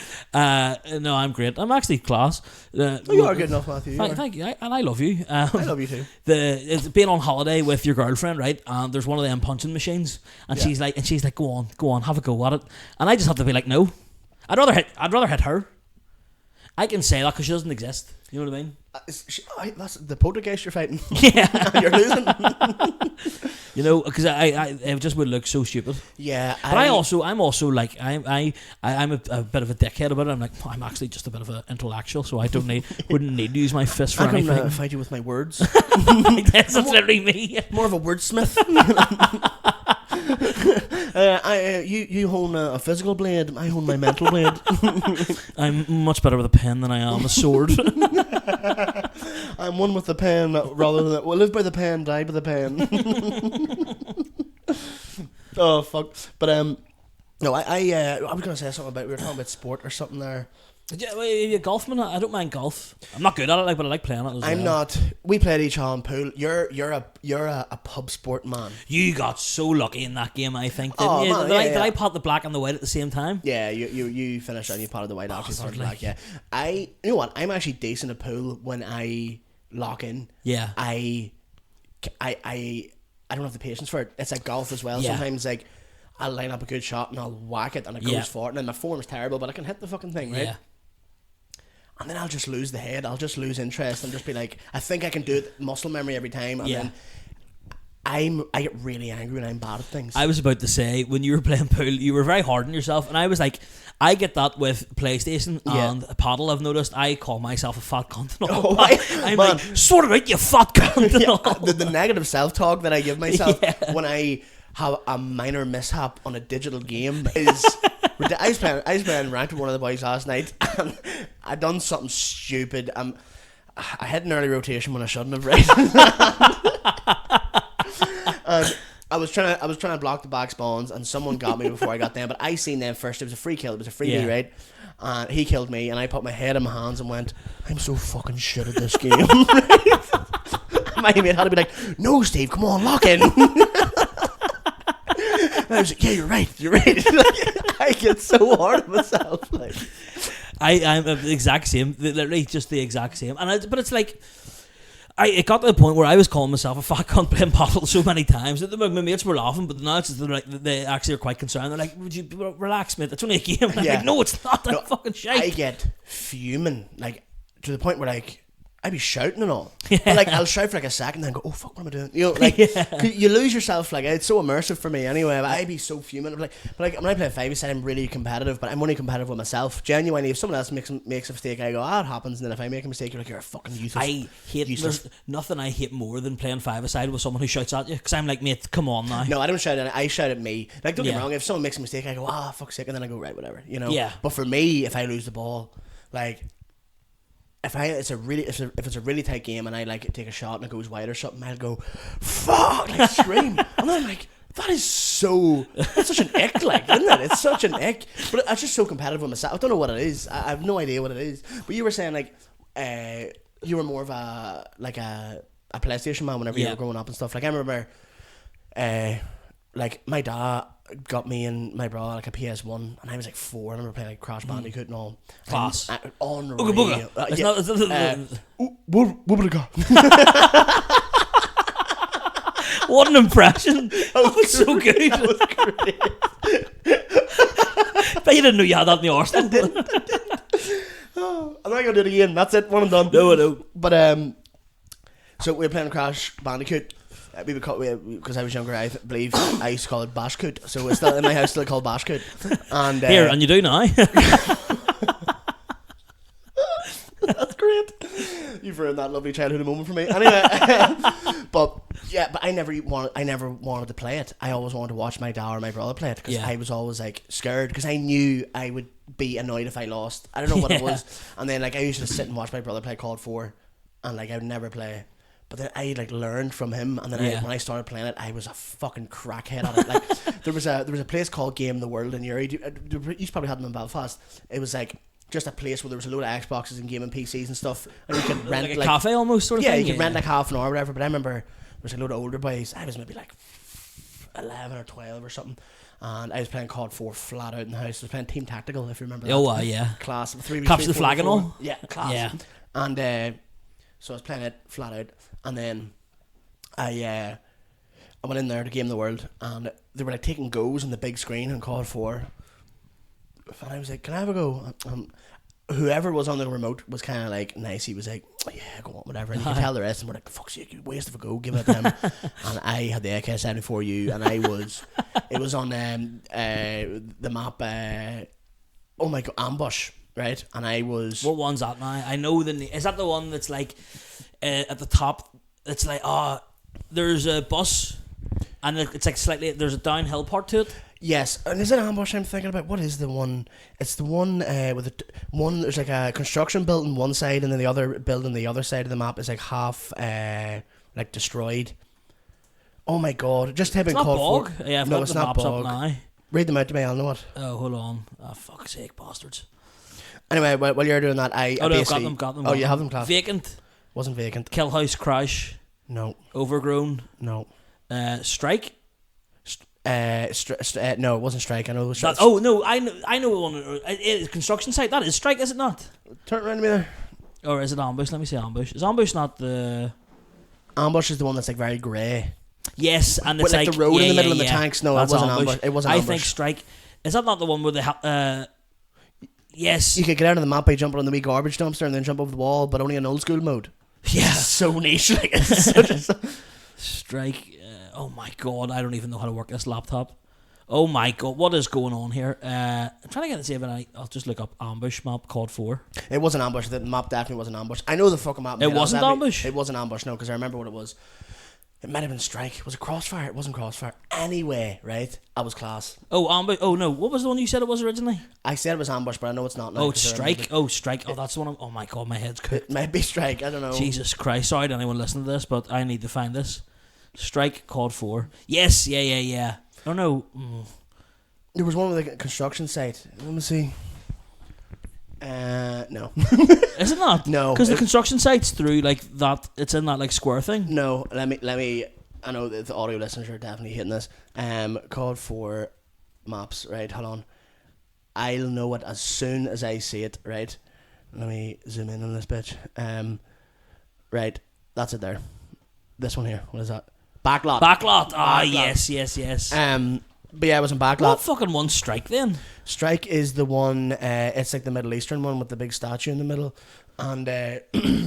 No, I'm great. I'm actually class. You are good enough, Matthew. Thank you, and I love you. I love you too. It's being on holiday with your girlfriend, right? And there's one of them punching machines, and she's like, go on, have a go at it. And I just have to be like, no. I'd rather hit her. I can say that because she doesn't exist. You know what I mean? That's the poltergeist you're fighting. Yeah, you're losing. You know, because I it just would look so stupid. Yeah, but I'm also like I'm a bit of a dickhead about it. I'm like, I'm actually just a bit of an intellectual, so I wouldn't need to use my fist for anything. I can fight you with my words. That's literally me. More of a wordsmith. You hold a physical blade. I hold my mental blade. I'm much better with a pen than I am a sword. I'm one with the pen rather than live by the pen, die by the pen. Oh fuck! But no, I was gonna say something about we were talking about sport or something there. Yeah, well, you golfman? I don't mind golf. I'm not good at it, but I like playing it. I'm not. We played each other in pool. You're a pub sport man. You got so lucky in that game, I think. Didn't you? Man, did I pot the black and the white at the same time? Yeah, you finished and you potted the white after you potted the black. Yeah, you know what? I'm actually decent at pool when I lock in. Yeah. I don't have the patience for it. It's like golf as well. Yeah. Sometimes like I'll line up a good shot and I'll whack it and it goes for it, and then my form is terrible, but I can hit the fucking thing, right? Yeah. And then I'll just lose the head. I'll just lose interest and just be like, I think I can do it. Muscle memory every time. And then I get really angry when I'm bad at things. I was about to say, when you were playing pool, you were very hard on yourself, and I was like, I get that with PlayStation and paddle. I've noticed I call myself a fat cunt. I'm like, sort it out, you fat cunt. The negative self-talk that I give myself when I have a minor mishap on a digital game is... I was playing ranked with one of the boys last night, and I done something stupid. I had an early rotation when I shouldn't have, right? And I was trying to block the back spawns, and someone got me before I got them. But I seen them first. It was a free kill. It was a freebie, right? And he killed me, and I put my head in my hands and went, "I'm so fucking shit at this game." My mate had to be like, "No, Steve, come on, lock in." And I was like, "Yeah, you're right. Like, I get so hard on myself, like. I'm the exact same, literally just the exact same. But it's like, it got to the point where I was calling myself a fat cunt playing Bottle so many times that my mates were laughing, but now it's just like they actually are quite concerned. They're like, "Would you relax, mate? It's only a game." And I'm like, "No, it's not. That fucking shite." I get fuming, like to the point where like I'd be shouting and all. But, like I'll shout for like a second, then go, "Oh fuck, what am I doing?" You know, like you lose yourself. Like it's so immersive for me anyway. I'd be so fuming. But when I play 5-a-side, I'm really competitive, but I'm only competitive with myself. Genuinely, if someone else makes a mistake, I go, "It happens." And then if I make a mistake, you're like, "You're a fucking useless." There's nothing I hate more than playing 5-a-side with someone who shouts at you, because I'm like, "Mate, come on now." No, I don't shout at it. I shout at me. Like, don't get me wrong. If someone makes a mistake, I go, fuck's sake, and then I go, "Right, whatever." You know. Yeah. But for me, if I lose the ball, like. If it's a really tight game and I like take a shot and it goes wide or something, I'll go, "Fuck!" like scream, and I'm like, that's such an ick, like, isn't it? It's such an ick. But I'm just so competitive with myself. I don't know what it is. I have no idea what it is. But you were saying like, you were more of a PlayStation man whenever you were growing up and stuff. Like I remember, like my dad got me and my brother like a PS1 and I was like 4 and I remember playing like Crash Bandicoot and all. Class. Unreal. Ooga booga. What an impression. That was so good. That was great. But you didn't know you had that in the Arsenal. I'm not gonna do it again. That's it. One and done. No. But so we were playing Crash Bandicoot. We would call because I was younger. I believe I used to call it Bashcoot. So it's still in my house, still called Bashcoot. And here, and you do now. That's great. You've ruined that lovely childhood moment for me. Anyway, but I never wanted to play it. I always wanted to watch my dad or my brother play it because I was always like scared because I knew I would be annoyed if I lost. I don't know what it was. And then like I used to sit and watch my brother play COD 4, and like I would never play. But then I like learned from him, and then when I started playing it, I was a fucking crackhead at it. Like there was a place called Game the World in Uri. You probably had them in Belfast. It was like just a place where there was a load of Xboxes and gaming PCs and stuff, and you could rent like a cafe almost sort of thing. Yeah, you could rent like half an hour or whatever. But I remember there was a load of older boys. I was maybe like 11 or 12 or something, and I was playing COD 4 flat out in the house. I was playing Team Tactical, if you remember. Yeah. Class. Capture the flag and all. Yeah, class. Yeah. And so I was playing it flat out, and then I went in there to Game the World, and they were like taking goes on the big screen on COD 4. And I was like, "Can I have a go?" Whoever was on the remote was kind of like nice. He was like, "Oh, yeah, go on, whatever." And you could tell the rest, and we're like, "Fuck's sake, waste of a go, give it to him." And I had the AK-74U, and it was on the map. Oh my god, Ambush, right? And I was. What one's that now? I know is that the one that's like at the top? It's like there's a bus, and it's like slightly there's a downhill part to it. Yes, and is it Ambush I'm thinking about? What is the one? It's the one with there's like a construction building one side, and then the other building the other side of the map is like half like destroyed. Oh my god! Just type in COD 4. Yeah, no, it's not Bog. Now. Read them out to me. I'll know it. Oh, hold on! Oh, fuck's sake, bastards! Anyway, while you're doing that, I basically got them. Oh, you have them, class. Vacant. Wasn't vacant. Kill House Crash. No. Overgrown. No. Strike. No, it wasn't Strike. I know it was oh no, I know one. Construction site. That is Strike, is it not? Turn around to me there. Or is it Ambush? Let me see Ambush. Is Ambush not the? Ambush is the one that's like very grey. Yes, and it's like the road in the middle of the tanks. No, that's it wasn't Ambush. It wasn't Ambush. I think Strike. Is that not the one where they yes. You could get out of the map by jumping on the wee garbage dumpster and then jump over the wall, but only in old school mode. Yeah, so niche. Like it's such a Strike. Oh my god, I don't even know how to work this laptop. Oh my god, what is going on here? I'm trying to get it saved, and I'll just look up Ambush map COD 4. It wasn't Ambush. The map definitely wasn't Ambush. I know the fucking map. It wasn't Ambush? It wasn't Ambush, no, because I remember what it was. It might have been Strike. Was it Crossfire? It wasn't Crossfire. Anyway, right? I was class. Oh, Ambush. Oh no, what was the one you said it was originally? I said it was Ambush, but I know it's not now. Oh, it's Strike. Oh, Strike. Oh, that's the one. Oh my god, my head's cooked. It might be Strike. I don't know. Jesus Christ! Sorry to anyone listening to this, but I need to find this. Strike COD 4. Yes, yeah. Oh no. There was one with a construction site. Let me see. No. Is it not? No. Because the construction site's through like that. It's in that like square thing. No. Let me. I know that the audio listeners are definitely hitting this. COD 4 maps. Right. Hold on. I'll know it as soon as I see it. Right. Let me zoom in on this bitch. Right. That's it there. This one here. What is that? Backlot. Ah, yes. But yeah, I was in Backlot. What fucking one Strike then? Strike is the one. It's like the Middle Eastern one with the big statue in the middle, and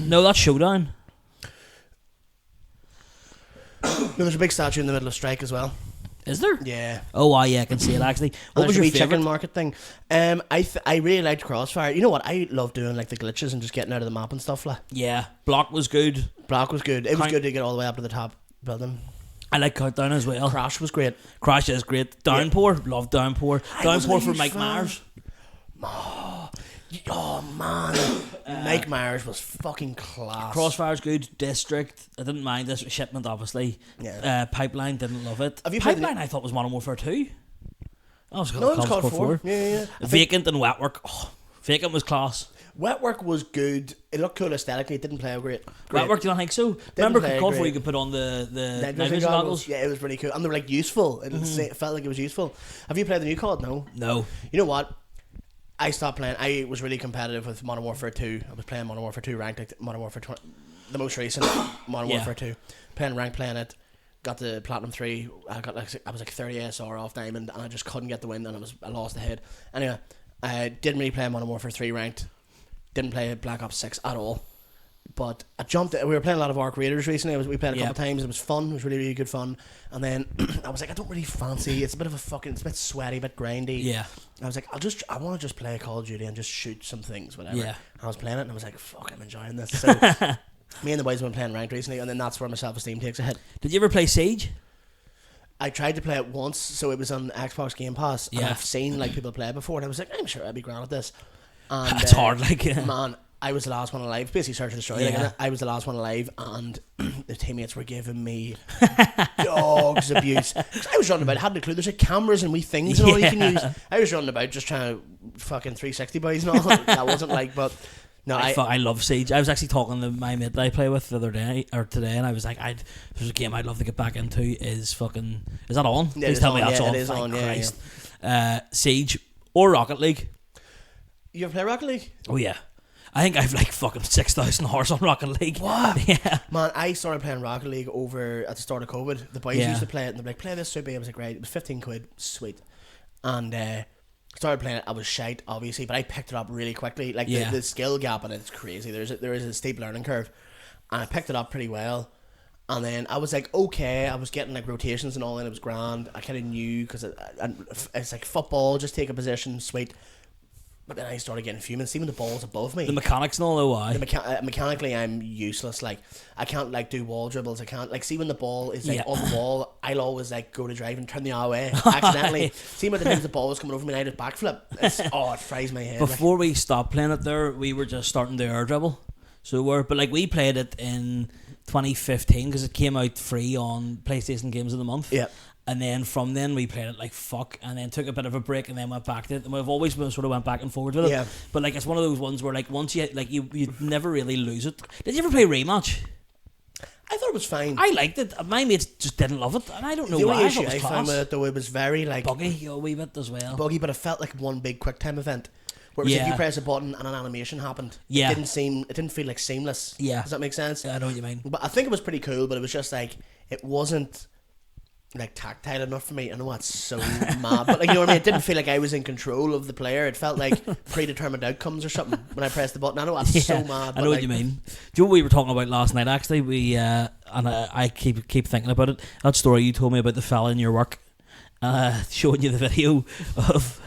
No, that's Showdown. no, there's a big statue in the middle of Strike as well. Is there? Yeah. Oh, yeah, I can see it actually. What was your chicken favorite market thing? I really liked Crossfire. You know what? I love doing like the glitches and just getting out of the map and stuff like. Yeah, Block was good. Block was good. It was good to get all the way up to the top building. I like Countdown as well. Crash was great. Crash is great. Downpour, love Downpour. Downpour for Mike Myers. Oh man, Mike Myers was fucking class. Crossfire's good. District, I didn't mind this. Shipment, obviously. Yeah. Pipeline, didn't love it. Have you played Pipeline, I thought was Modern Warfare 2. Oh, it was called 4. Yeah. Vacant and Wetwork. Oh, Vacant was class. Wetwork was good. It looked cool aesthetically. It didn't play great. Wetwork, do you not think so? Remember COD 4 you could put on the night vision vision goggles? Yeah, it was really cool. And they were like useful. It felt like it was useful. Have you played the new COD? No. You know what? I stopped playing. I was really competitive with Modern Warfare 2. I was playing Modern Warfare 2 ranked, like Modern Warfare 20, the most recent Modern Warfare 2. Playing ranked, playing it. Got the Platinum 3. I was like 30 ASR off Diamond, and I just couldn't get the win, and I lost the head. Anyway, I didn't really play Modern Warfare 3 ranked. Didn't play Black Ops 6 at all. But I jumped. We were playing a lot of Ark Raiders recently. We played a couple times. It was fun. It was really, really good fun. And then I was like, I don't really fancy. It's a bit of a fucking. It's a bit sweaty, a bit grindy. Yeah. I was like, I want to just play Call of Duty and just shoot some things, whatever. Yeah. And I was playing it, and I was like, fuck, I'm enjoying this. So me and the boys have been playing ranked recently, and then that's where my self-esteem takes a hit. Did you ever play Siege? I tried to play it once, so it was on Xbox Game Pass. And I've seen like people play it before, and I was like, I'm sure I'd be grand at this. And it's hard, like man. I was the last one alive. Basically, Search and Destroy. Like, I was the last one alive, and the teammates were giving me dogs abuse. 'Cause I was running about, hadn't a clue. There's like cameras and wee things and all you can use. I was running about just trying to fucking 360 boys and all. That wasn't like, but no, I love Siege. I was actually talking to my mate that I play with the other day or today, and I was like, there's a game I'd love to get back into. Is that on? Yeah, Please tell me that's on. It is on. Christ. Siege or Rocket League. You ever play Rocket League? Oh yeah. I think I've like fucking 6,000 hours on Rocket League. What? Yeah. Man, I started playing Rocket League over at the start of COVID. The boys used to play it, and they're like, play this Soupy. I was like, right. It was 15 quid. Sweet. And started playing it. I was shite, obviously, but I picked it up really quickly. Like, the skill gap in it is crazy. There is a steep learning curve. And I picked it up pretty well. And then I was like, okay, I was getting like rotations and all, and it was grand. I kind of knew, because it's like football, just take a position, sweet. But then I started getting fuming. See when the ball's above me. The mechanics and all, though, why? Mechanically, I'm useless. Like, I can't like do wall dribbles. I can't like see when the ball is like on the wall. I'll always like go to drive and turn the other way accidentally. See when the times the ball was coming over me, and I just backflip. It fries my head. Before we stopped playing it, there we were just starting the air dribble. So we played it in 2015 because it came out free on PlayStation Games of the Month. Yeah. And then from then we played it like fuck, and then took a bit of a break, and then went back to it. And we've always been sort of went back and forward with it. Yeah. But like it's one of those ones where like once you never really lose it. Did you ever play Rematch? I thought it was fine. I liked it. My mates just didn't love it, and I don't know the why. only I issue thought it was I found with it though, it was very like buggy a wee bit as well. Buggy, but it felt like one big quick time event. Where it was like you press a button and an animation happened. Yeah. It didn't feel like seamless. Yeah. Does that make sense? Yeah, I know what you mean. But I think it was pretty cool, but it was just like, it wasn't like tactile enough for me. I know that's so mad, but like, you know what I mean? It didn't feel like I was in control of the player. It felt like predetermined outcomes or something when I pressed the button. I know that's so mad. I know what you mean. Do you know what we were talking about last night? Actually, I keep thinking about it. That story you told me about the fella in your work. Showing you the video of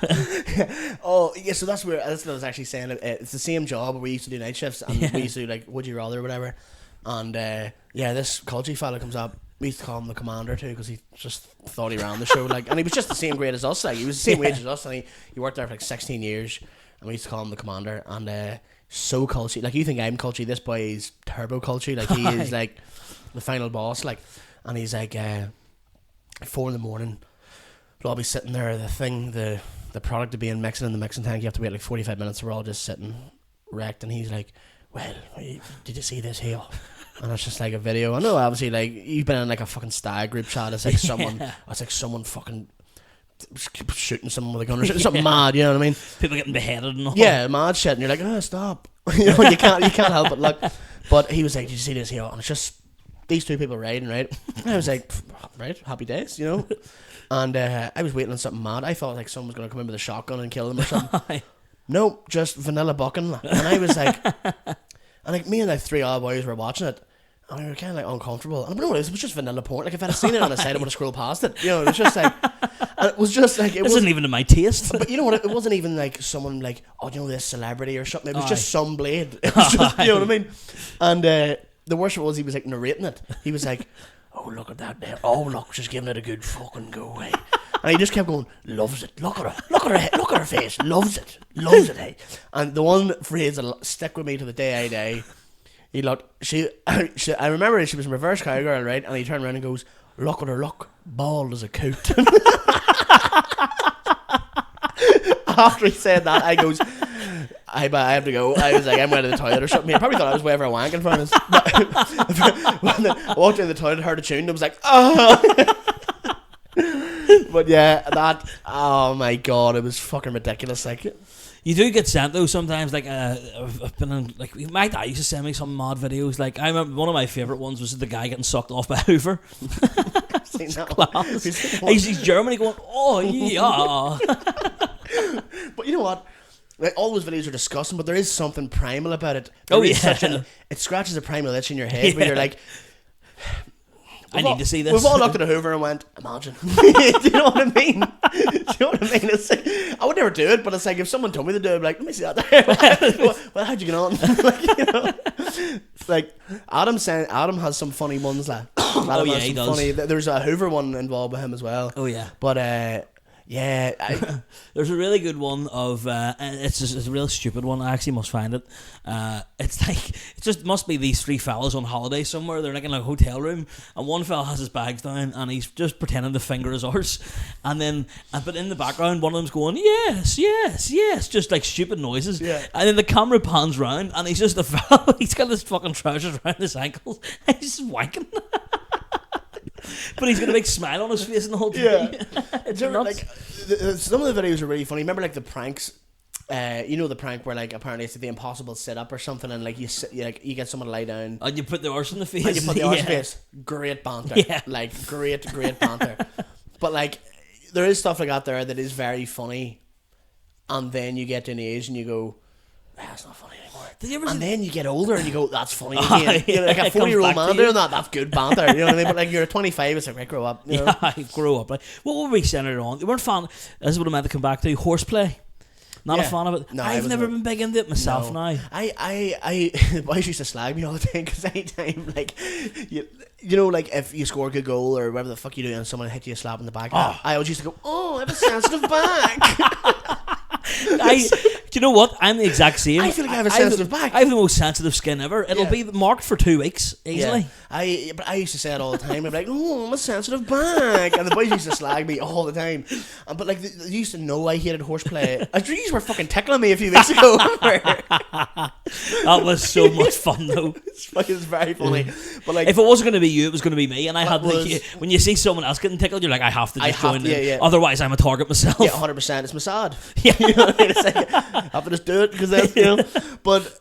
oh yeah, so that's what I was actually saying. It's the same job where we used to do night shifts, and we used to do like Would You Rather or whatever. And this culture fella comes up, we used to call him the commander too because he just thought he ran the show. Like, and he was just the same grade as us. Like, he was the same age as us, and he worked there for like 16 years. And we used to call him the commander. And so culty. Like, you think I'm culty? This boy is turbo culty. Like, he is like the final boss. Like, and he's like 4 a.m. We'll all be sitting there. The product to be in mixing in the mixing tank. You have to wait like 45 minutes. We're all just sitting wrecked. And he's like, "Well, did you see this here?" And it's just like a video. I know, obviously, like, you've been in like a fucking stag group chat. It's like someone fucking shooting someone with a gun or something mad, you know what I mean? People getting beheaded and all. Yeah, mad shit, and you're like, oh, stop. You know, you can't help it. Look, but he was like, did you see this here? And it's just these two people riding, right? And I was like, right, happy days, you know? And I was waiting on something mad. I thought like someone was going to come in with a shotgun and kill them or something. No, just vanilla bucking. And I was like, and like me and like 3 other boys were watching it, and we were kind of like uncomfortable. And I don't know, it was just vanilla porn. Like, if I'd seen it on the side, I would have scrolled past it. You know, it was just like, and it was just like, it wasn't even to my taste. But you know what? It wasn't even like someone like, oh, you know, this celebrity or something. It was just some blade. It was just, you know what I mean? And the worst of it was he was like narrating it. He was like, oh, look at that there. Oh, look, she's giving it a good fucking go, hey. And he just kept going, loves it. Look at her. Look at her head. Look at her face. Loves it. Loves it, hey. And the one phrase that'll stick with me to the day I die, he looked, I remember she was in reverse cowgirl, right? And he turned around and goes, look at her, look, bald as a coot. After he said that, I goes, I have to go. I was like, I'm going to the toilet or something. He probably thought I was way over a wank in front of us. When I walked in the toilet, heard a tune, and I was like, oh. But yeah, that, oh my god, it was fucking ridiculous. Like, you do get sent though sometimes. Like, I've been in, like, my dad used to send me some mad videos. Like, I remember one of my favourite ones was the guy getting sucked off by Hoover. seen that Class. He's Germany going, oh yeah. But you know what? Like, all those videos are disgusting, but there is something primal about it. It scratches a primal itch in your head where you're like, I need to see this. We've all looked at a Hoover and went, imagine. Do you know what I mean? Do you know what I mean? It's like, I would never do it, but it's like, if someone told me to do it, I'd be like, let me see that there. Well, how'd you get on? Like, you know, it's like, Adam has some funny ones. Like, oh yeah, he does. Funny, there's a Hoover one involved with him as well. Oh yeah. But yeah, there's a really good one of it's a real stupid one. I actually must find it. It's like, it just must be these 3 fellas on holiday somewhere. They're like in a hotel room, and one fella has his bags down and he's just pretending to finger his arse, and then but in the background one of them's going yes, yes, yes, just like stupid noises. Yeah. And then the camera pans round and he's just a fella. He's got his fucking trousers around his ankles and he's just wanking. But he's got a big smile on his face in the whole time. Yeah. It's Remember, nuts. like, some of the videos are really funny. Remember, like, the pranks. You know, the prank where, like, apparently it's the impossible sit up or something, and like you get someone to lie down and you put the arse in the face. and you put the arse in the face. Great banter. Yeah. Like, great banter. But like, there is stuff like that there that is very funny, and then you get to an age and you go, that's not funny anymore. Did you ever and then you get older and you go, that's funny again. You know, like a 40-year-old man doing that, that's good banter. You know what I mean? But like, you're 25, it's like, right, grow up. You know? Yeah, grow up. Like, what were we centered on? They weren't fan. This is what I meant to come back to. Horseplay. Not a fan of it. No, I've never been big into it myself. No. Now I boys used to slag me all the time because anytime, like, you know, like, if you score a good goal or whatever the fuck you do and someone hit you a slap in the back, I always used to go, oh, I have a sensitive back. Do you know what? I'm the exact same. I feel like I have a sensitive back. I have the most sensitive skin ever. It'll be marked for 2 weeks easily. Yeah. But I used to say it all the time. I'd be like, oh, I'm a sensitive back. And the boys used to slag me all the time. But like, they used to know I hated horseplay. These were fucking tickling me a few weeks ago. That was so much fun though. It's very funny. But like, if it wasn't going to be you, it was going to be me. And I had like, when you see someone else getting tickled, you're like, I have to just join in. Yeah. Otherwise, I'm a target myself. Yeah, 100%. It's my sad. Yeah. You know what I mean? It's like, I have to just do it because then, you know. But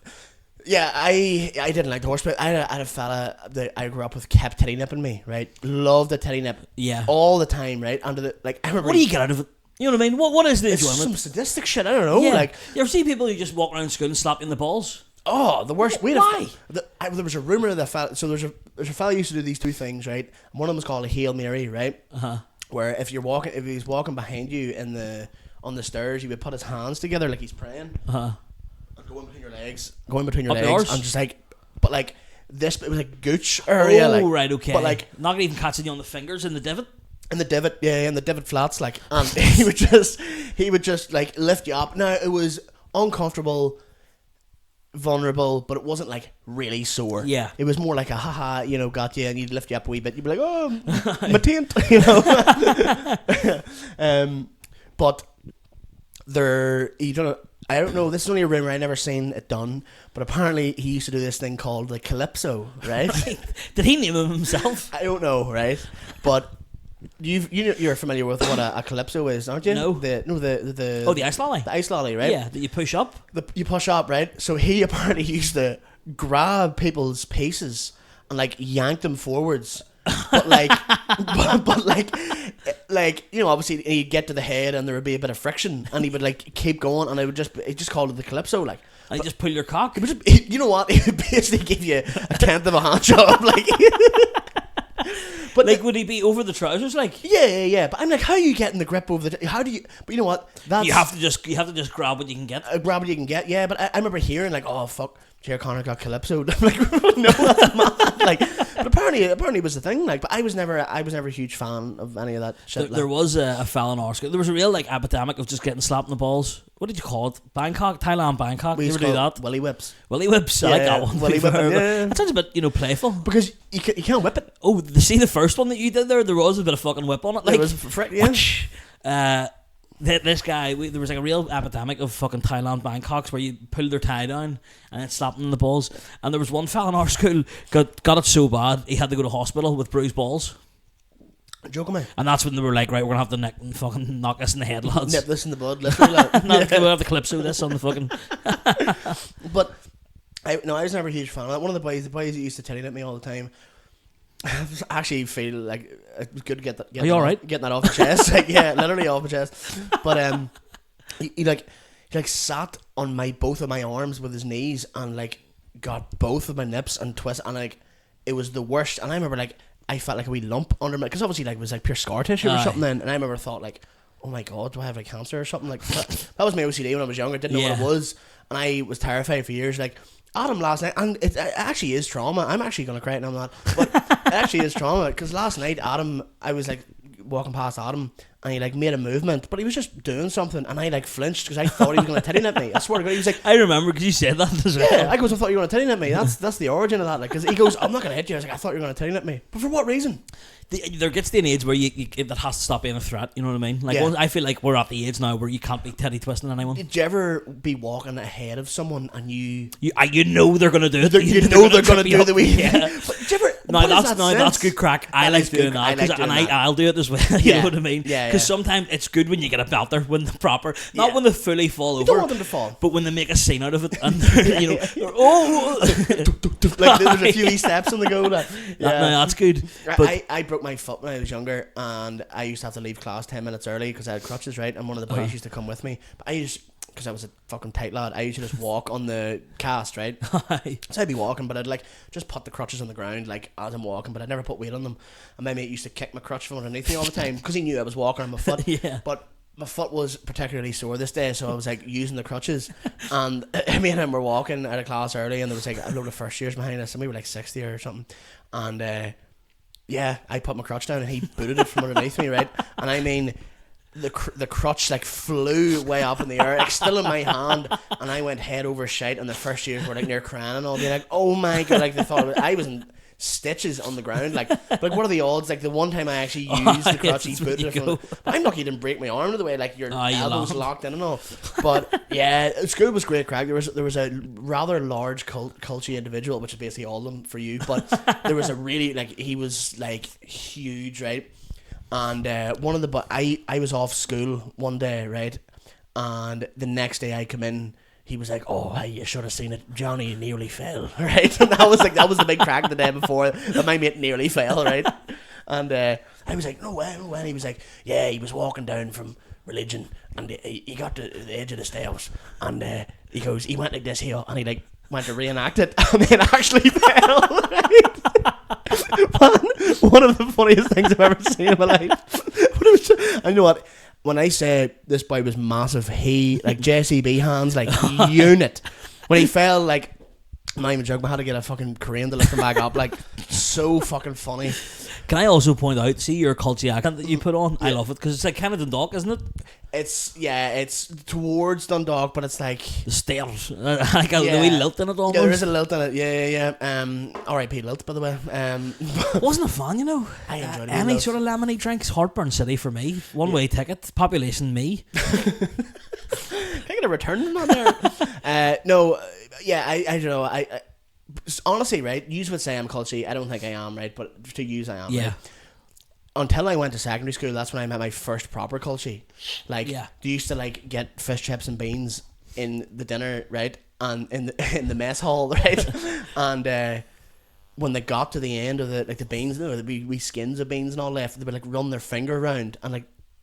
yeah, I didn't like the horseplay. I had a fella that I grew up with kept titty nipping me, right? Loved the titty nip. Yeah. All the time, right? Under the, like, I remember. What do you get out of it? You know what I mean? What is the enjoyment? Some sadistic shit. I don't know. Yeah. Like, you ever see people who just walk around school and slap you in the balls? Oh, the worst. Why? There was a rumor that so there's a fella who used to do these 2 things, right? And one of them was called a Hail Mary, right? Where if he's walking behind you on the stairs, he would put his hands together like he's praying. And go in between your legs, and just like, but like, this, it was like gooch area. Oh, like, right, okay. But like not even catching you on the fingers in the divot. in the divot, in the divot flats, like, and he would just like lift you up. Now it was uncomfortable, vulnerable, but it wasn't like really sore. Yeah, it was more like a haha, got you, and you'd lift you up a wee bit. You'd be like, oh, my taint, you know. But I don't know. This is only a rumor. I never seen it done, but apparently he used to do this thing called the calypso, right? Did he name him himself? I don't know, right? But you're familiar with what a calypso is, aren't you? No. The ice lolly. The ice lolly, right? Yeah, that you push up. You push up, right? So he apparently used to grab people's pieces and like yank them forwards, but like, obviously he'd get to the head and there would be a bit of friction, and he would like keep going, and he just called it the calypso, like. And just pull your cock. It was you know what? He would basically give you a tenth of a hand job, like. But like, would he be over the trousers? Like, yeah. But I'm like, how are you getting the grip over the? How do you? But you know what? You have to just grab what you can get. Grab what you can get. Yeah, but I remember hearing like, oh fuck, Jerry Connor got calypsoed. I'm like, no, that's mad. Like, but apparently it was the thing. Like, but I was never a huge fan of any of that shit. There was a fella in our school. There was a real like epidemic of just getting slapped in the balls. What did you call it? Thailand Bangkok. We You used ever to do call that? it Willy whips. Willy whips. I like that one. Willy whip. Yeah. That sounds a bit playful. Because you can't whip it. Oh, see the first one that you did there? There was a bit of fucking whip on it. Like, There was frick, yeah. This guy, there was like a real epidemic of fucking Thailand Bangkoks where you pull their tie down and it slapped them in the balls. And there was one fella in our school got it so bad he had to go to hospital with bruised balls. Joking me. And that's when they were like, right, we're gonna have to fucking knock us in the head, lads. Nip this in the bud, literally. We'll have to calypso this on the fucking. But I was never a huge fan of that. One of the boys that used to telling at me all the time. I actually feel like it was good to get that. Are you alright? Getting that off the chest, like, yeah, literally off the chest. But he sat on both of my arms with his knees and like got both of my nips and twist, and like it was the worst. And I remember like I felt like a wee lump under my, because obviously like it was like pure scar tissue or something. Then, and I remember thought like, oh my god, do I have like cancer or something? Like that was my OCD when I was younger. Didn't know what it was, and I was terrified for years. Like Adam last night, and it actually is trauma. I'm actually gonna cry now, I'm not, but it actually is trauma, because last night Adam, I was like walking past Adam and he like made a movement, but he was just doing something, and I like flinched because I thought he was gonna titty at me. I swear to God, he was like, I remember because you said that as well. yeah, I thought you were gonna titty at me. That's the origin of that. Like, because he goes, I'm not gonna hit you. I was like, I thought you were gonna titty at me, but for what reason? There gets to an age where that has to stop being a threat. You know what I mean? Like, Yeah. I feel like we're at the age now where you can't be titty twisting anyone. Did you ever be walking ahead of someone and you know they're gonna do it. you know they're gonna do the wee yeah. But did you ever? That's good crack. I like doing that, I'll do it as well. You know what I mean? Yeah. Because sometimes it's good when you get a belter when the proper, not Yeah. when they fully fall over. You don't want them to fall. But when they make a scene out of it and they're, they're, oh, like there's a few wee steps on the go. Like, yeah. No, that's good. But I broke my foot when I was younger, and I used to have to leave class 10 minutes early because I had crutches, right? And one of the boys used to come with me, but because I was a fucking tight lad, I used to just walk on the cast, right? So I'd be walking, but I'd like just put the crutches on the ground like as I'm walking, but I'd never put weight on them. And my mate used to kick my crutch from underneath me all the time because he knew I was walking on my foot. Yeah. But my foot was particularly sore this day, so I was like using the crutches, and me and him were walking out of class early, and there was like a load of first years behind us, and we were like 60 or something, and yeah, I put my crutch down and he booted it from underneath me, right? And I mean, the crutch like flew way up in the air, like still in my hand, and I went head over shite, and the first years were like near crying and all, being like, oh my god, like they thought I was in stitches on the ground, like what are the odds? Like the one time I actually used the crutch, he booted it from, but I'm lucky he didn't break my arm to the way like your elbows locked in and all. But yeah, school was great crack. There was a rather large culty individual, which is basically all of them for you, but there was a really like, he was like huge, right? And one of the I was off school one day, right, and the next day I come in, he was like, oh, you should have seen it, Johnny nearly fell, right? And that was the big crack the day before, that my mate nearly fell, right? And I was like, no way. And he was like, yeah, he was walking down from religion, and he got to the edge of the stairs, and he goes, he went like this here, and he like went to reenact it, and then actually fell, right? One of the funniest things I've ever seen in my life. I know what, when I say this boy was massive, he like JCB hands, like unit. When he fell, like I'm not even joking. I had to get a fucking crane to lift them back up. Like, so fucking funny. Can I also point out, see your culty accent that you put on? I love it because it's like kind of Dundalk, isn't it? It's towards Dundalk, but it's like the stairs, like a wee lilt in it almost. Yeah, there is a lilt in it. Yeah. R.I.P. lilt, by the way. Wasn't a fan, you know. I enjoyed it. Any sort of lemony drinks, Heartburn City for me. One way ticket, population me. Can I get a return on there? No, I don't know. I honestly, right, you would say I'm culty. I don't think I am, right, but to use I am. Yeah. Right? Until I went to secondary school, that's when I met my first proper culty. Like, they used to like get fish chips and beans in the dinner, right, and in the mess hall, right, and when they got to the end of the beans, you know, the wee skins of beans and all left, they would like run their finger around and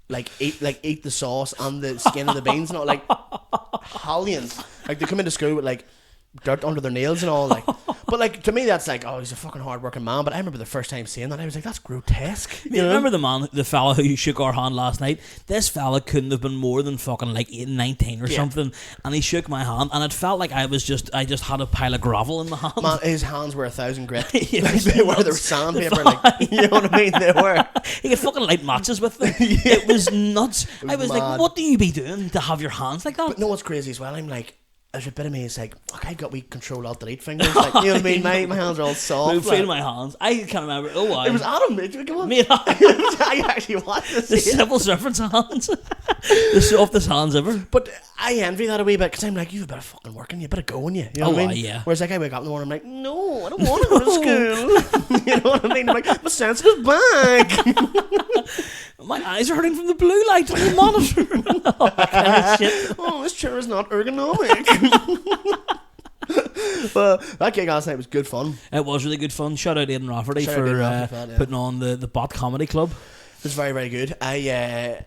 like eat the sauce and the skin of the beans and all, like hellions. Like, they come into school with like dirt under their nails and all, like. But like, to me that's like, oh, he's a fucking hard working man. But I remember the first time seeing that, I was like, that's grotesque. You remember the fella who shook our hand last night? This fella couldn't have been more than fucking like 8, 19 or something, and he shook my hand, and it felt like I just had a pile of gravel in the hand. Man, his hands were 1,000 grit. Like, they were sandpaper, like, you know what I mean? They were. He could fucking light matches with them. It was nuts. I was mad. Like, what do you be doing to have your hands like that? But no, what's crazy as well, I'm like, there's a bit of me, it's like, fuck, I got we control alt delete fingers, like, you know what I mean? My hands are all soft. I feel my hands. I can't remember. Oh, wow. It was Adam. Come on. Me and I actually watched this. The civil servant's hands. The softest hands ever. But I envy that a wee bit, because I'm like, you've a bit of fucking working, you better go on you. You know what I mean? Yeah. Whereas like, I wake up in the morning, I'm like, no, I don't want to go to school. You know what I mean? I'm like, my sensitive back. My eyes are hurting from the blue light on the monitor. Oh, that kind of shit. Oh, this chair is not ergonomic. But that gig last night was good fun. It was really good fun. Shout out Aidan Rafferty for putting on the Bot Comedy Club. It was very, very good. I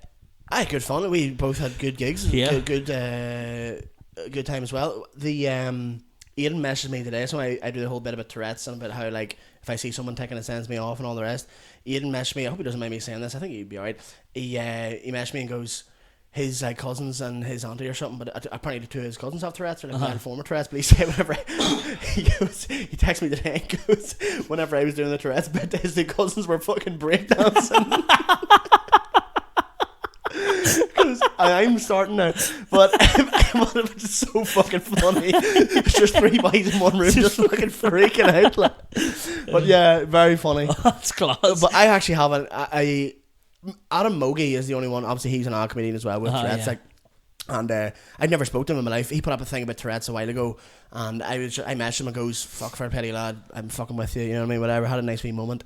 had good fun. We both had good gigs. Yeah. Good time as well. The Aidan messaged me today, so I do the whole bit about Tourette's and about how, like, if I see someone taking it sends me off and all the rest. Aidan messaged me. I hope he doesn't mind me saying this. I think he'd be alright. He messaged me and goes, his cousins and his auntie or something, but apparently two of his cousins have Tourette's, or like former Tourette's. But he said whenever he texted me today and goes, whenever I was doing the Tourette's bit, his two cousins were fucking breakdancing. Because I'm starting now, but it's so fucking funny. It's just 3 boys in one room just fucking freaking out. Like. But yeah, very funny. That's class. But I actually haven't. Adam Mogi is the only one. Obviously, he's an art comedian as well with Tourette's. Yeah. Like, and I'd never spoke to him in my life. He put up a thing about Tourette's a while ago, and I messaged him and goes, "Fuck, fair petty lad, I'm fucking with you." You know what I mean? Whatever. Had a nice wee moment.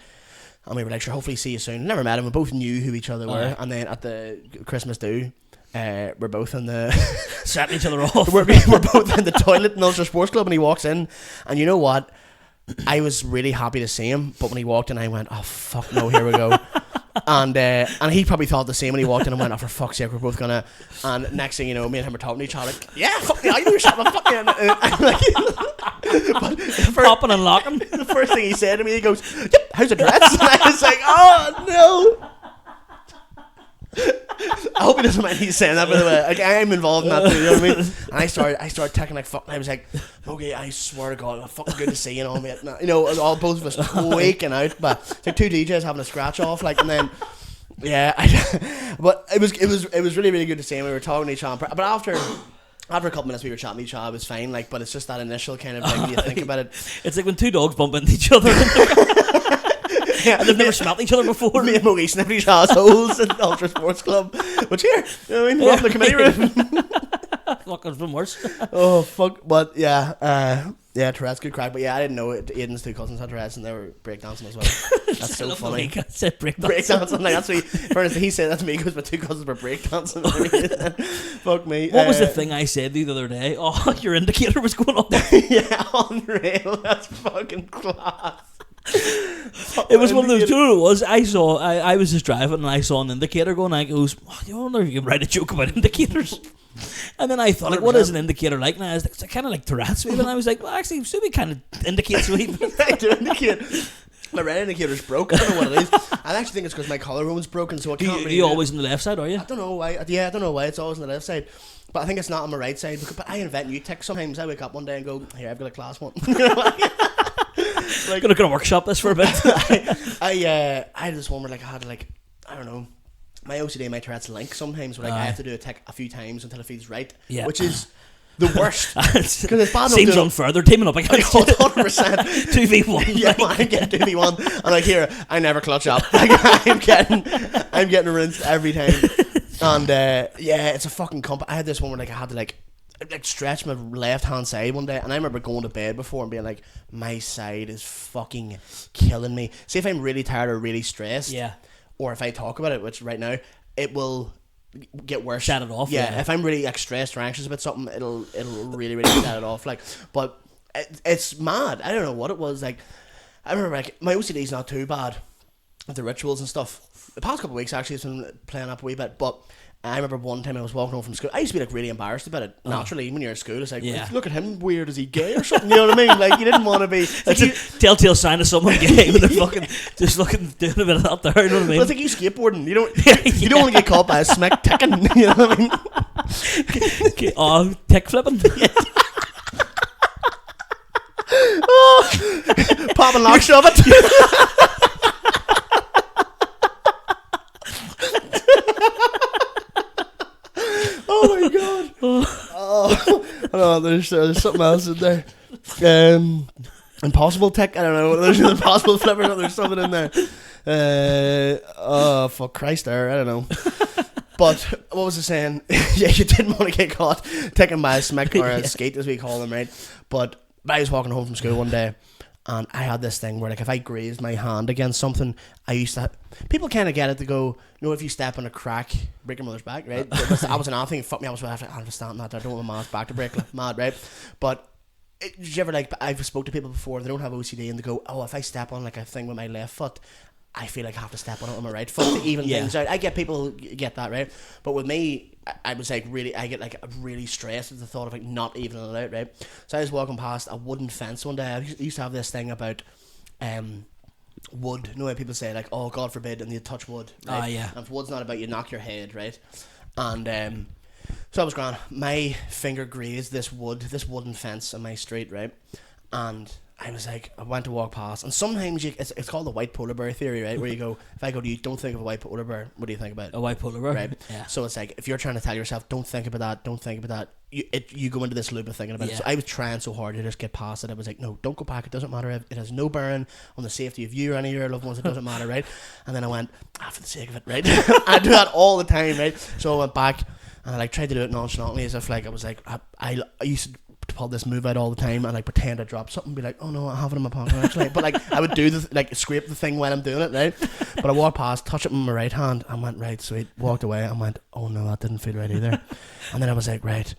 And we were like, sure, hopefully see you soon. Never met him. We both knew who each other were. And then at the Christmas do, we're both in the setting each other off. we're both in the toilet in Ulster Sports Club, and he walks in, and you know what? I was really happy to see him, but when he walked in, I went, oh fuck no, here we go. And he probably thought the same when he walked in and went, oh for fuck's sake, we're both gonna. And next thing you know, me and him are talking to each other like, yeah, fuck me, I know you're shut up, fuck me. But popping and locking. The first thing he said to me, he goes, yep, how's the dress? And I was like, oh no. I hope he doesn't mind me saying that, by the way. Like, I'm involved in that too, you know what I mean? And I started taking like fuck, and I was like, okay, I swear to God, it's fucking good to see you all, mate. You know, all both of us waking out, but it's like 2 DJs having a scratch off, like, and then yeah, but it was really, really good to see him. We were talking to each other, but after a couple minutes we were chatting to each other, it was fine, like, but it's just that initial kind of like, you think about it. It's like when 2 dogs bump into each other. Yeah, and they've never smelt each other before. Me and Mogi sniffed each other's holes in the Ultra Sports Club. But here, you know what I mean? We're up in the committee room. Fucking from worse. Oh, fuck. But yeah, Tourette's good crack. But yeah, I didn't know it. Aiden's 2 cousins had Tourette's and they were breakdancing as well. That's so funny. Breakdancing. Like, that's what he said that to me because my 2 cousins were breakdancing. Fuck me. What was the thing I said the other day? Oh, your indicator was going on. Yeah, unreal. That's fucking class. It was one of those. Do you know what it was? I was just driving and I saw an indicator going. I goes, oh, I wonder if you can write a joke about indicators. And then I thought, like, what is an indicator like? And I was like, kind of like Tourette's. And I was like, well, actually, Soupy kind of indicates me. I do indicate. My red indicator's broke. I don't know what it is. I actually think it's because my collarbone's broken, so I can't really. You always on the left side, are you? I don't know why. Yeah, I don't know why it's always on the left side. But I think it's not on my right side. But I invent new tics sometimes. I wake up one day and go, here, I've got a class one. Like, gonna workshop this for a bit. I had this one where like I had like, I don't know, my OCD and my Tourette's link sometimes where like I have to do a tic a few times until it feels right. Yeah. Which is the worst. Because it's bad. Seems unfair. They're teaming up against 100%. 2v1. Yeah, man, I'm getting 2v1. And like here, I never clutch up. Like I'm getting rinsed every time. And yeah, it's a fucking I had this one where like I had to like stretch my left hand side one day, and I remember going to bed before and being like, my side is fucking killing me. See, if I'm really tired or really stressed, yeah, or if I talk about it, which right now it will get worse. Shut it off. Yeah, if I'm really like stressed or anxious about something, it'll really shut it off. Like, but it's mad. I don't know what it was. Like, I remember like my OCD's not too bad with the rituals and stuff. The past couple of weeks actually it's been playing up a wee bit, but I remember one time I was walking home from school. I used to be like really embarrassed about it. Naturally, when you're at school, it's like, look at him, weird. Is he gay or something? You know what I mean? Like you didn't want to be. That's a telltale sign of someone gay when they're fucking just looking doing a bit of that there. You know what I mean? Well, it's like you skateboarding. You don't. You don't want to get caught by a smack ticking. You know what I mean? Oh, tick flipping. Pop and lock shove it. Oh my god! Oh, there's something else in there. Impossible tick. I don't know. There's an impossible flipper. There's something in there. Oh, for Christ, there. I don't know. But what was I saying? Yeah, you didn't want to get caught ticking by a smack or a skate, as we call them, right? But I was walking home from school one day, and I had this thing where, like, if I grazed my hand against something, I used to. People kind of get it to go, you know, if you step on a crack, break your mother's back, right? I was an odd thing. Fuck me, I was like, I understand that. I don't want my mother's back to break, like, mad, right? But did you ever like? I've spoke to people before. They don't have OCD, and they go, "Oh, if I step on like a thing with my left foot, I feel like I have to step on it with my right foot to even things out." I get people get that, right? But with me, I was like I get like really stressed at the thought of like not evening it out, right? So I was walking past a wooden fence one day. I used to have this thing about wood. You know when people say like, "Oh, God forbid," and you touch wood, right? Yeah. And if wood's not about you, knock your head, right? And so I was grand. My finger grazed this wooden fence on my street, right? And I was like, I went to walk past, and sometimes it's called the white polar bear theory, right? Where you go, if I go to you, don't think of a white polar bear. What do you think about a white polar bear? Right. Yeah. So it's like if you're trying to tell yourself, don't think about that, don't think about that. You go into this loop of thinking about it. So I was trying so hard to just get past it. I was like, no, don't go back. It doesn't matter. It has no bearing on the safety of you or any of your loved ones. It doesn't matter, right? And then I went, for the sake of it, right? I do that all the time, right? So I went back and I like tried to do it nonchalantly, as if like I was like I used to pull this move out all the time and like pretend I dropped something, be like, oh no, I have it in my pocket actually. But like I would do scrape the thing when I'm doing it, right? But I walked past, touched it with my right hand, and went, right, sweet. Walked away and went, oh no, that didn't feel right either. And then I was like, right.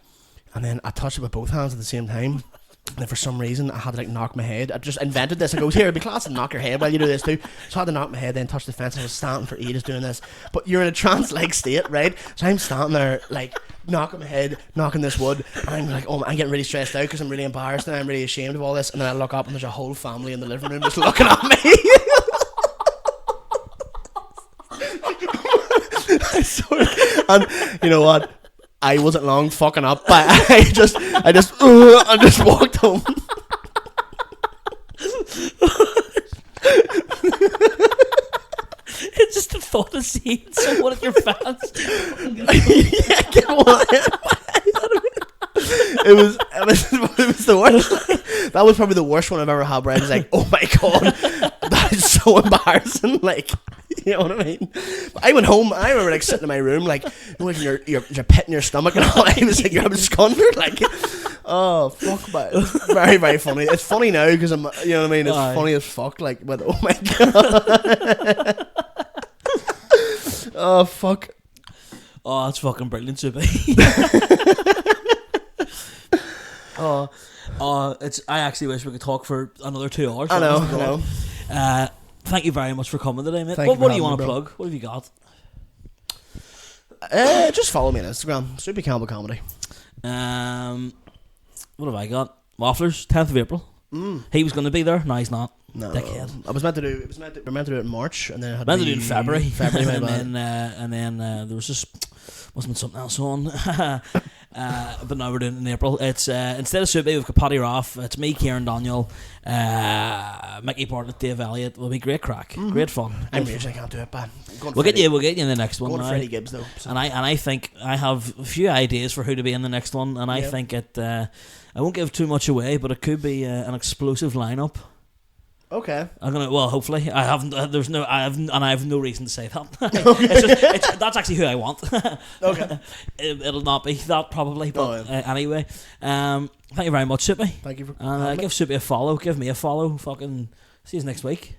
And then I touched it with both hands at the same time. And then for some reason I had to like knock my head. I just invented this. I goes, here, it'd be class to knock your head while you do this too. So I had to knock my head, then touch the fence. I was standing for ages doing this. But you're in a trance-like state, right? So I'm standing there like knocking my head, knocking this wood, and I'm like, oh, I'm getting really stressed out because I'm really embarrassed and I'm really ashamed of all this. And then I look up and there's a whole family in the living room just looking at me. I swear. And you know what? I wasn't long fucking up, but I just walked home. It's just the thought of seeing someone at your fans. Yeah, get one. It was the worst. That was probably the worst one I've ever had. Where I was like, "Oh my god, that is so embarrassing!" Like, you know what I mean? But I went home. I remember like sitting in my room, like, you know, like you're pitting your stomach and all. I was like, you're absconded, like, oh fuck, but it's very very funny. It's funny now because I'm, you know what I mean? It's funny as fuck. Like, but oh my god, oh fuck, oh, that's fucking brilliant, Soupy. I actually wish we could talk for another 2 hours. I know. Thank you very much for coming today, mate. What do you want to plug? What have you got? Just follow me on Instagram, Soupy Campbell Comedy. What have I got? Wafflers, 10th of April. He was going to be there. No, he's not. No, Dickhead. I was meant to do. We were meant to do it in March, and then it had Meant to be do it in February. February, my and bad. then there was just must have been something else on. But now we're doing it in April. It's instead of Soupy, we've got Paddy Roth. It's me, Kieran Daniel, Mickey Bartlett, Dave Elliott. It'll be great crack, great fun. I'm raging I can't do it, man. We'll get you in the next one. Going Freddie Gibbs though. So. And I think I have a few ideas for who to be in the next one, and I think it. I won't give too much away, but it could be an explosive lineup. Okay. I'm gonna. Well, hopefully, I haven't. I have no reason to say that. That's actually who I want. Okay. It'll not be that probably, but anyway. Thank you very much, Soupy. Thank you for. Give Soupy a follow. Give me a follow. Fucking see you next week.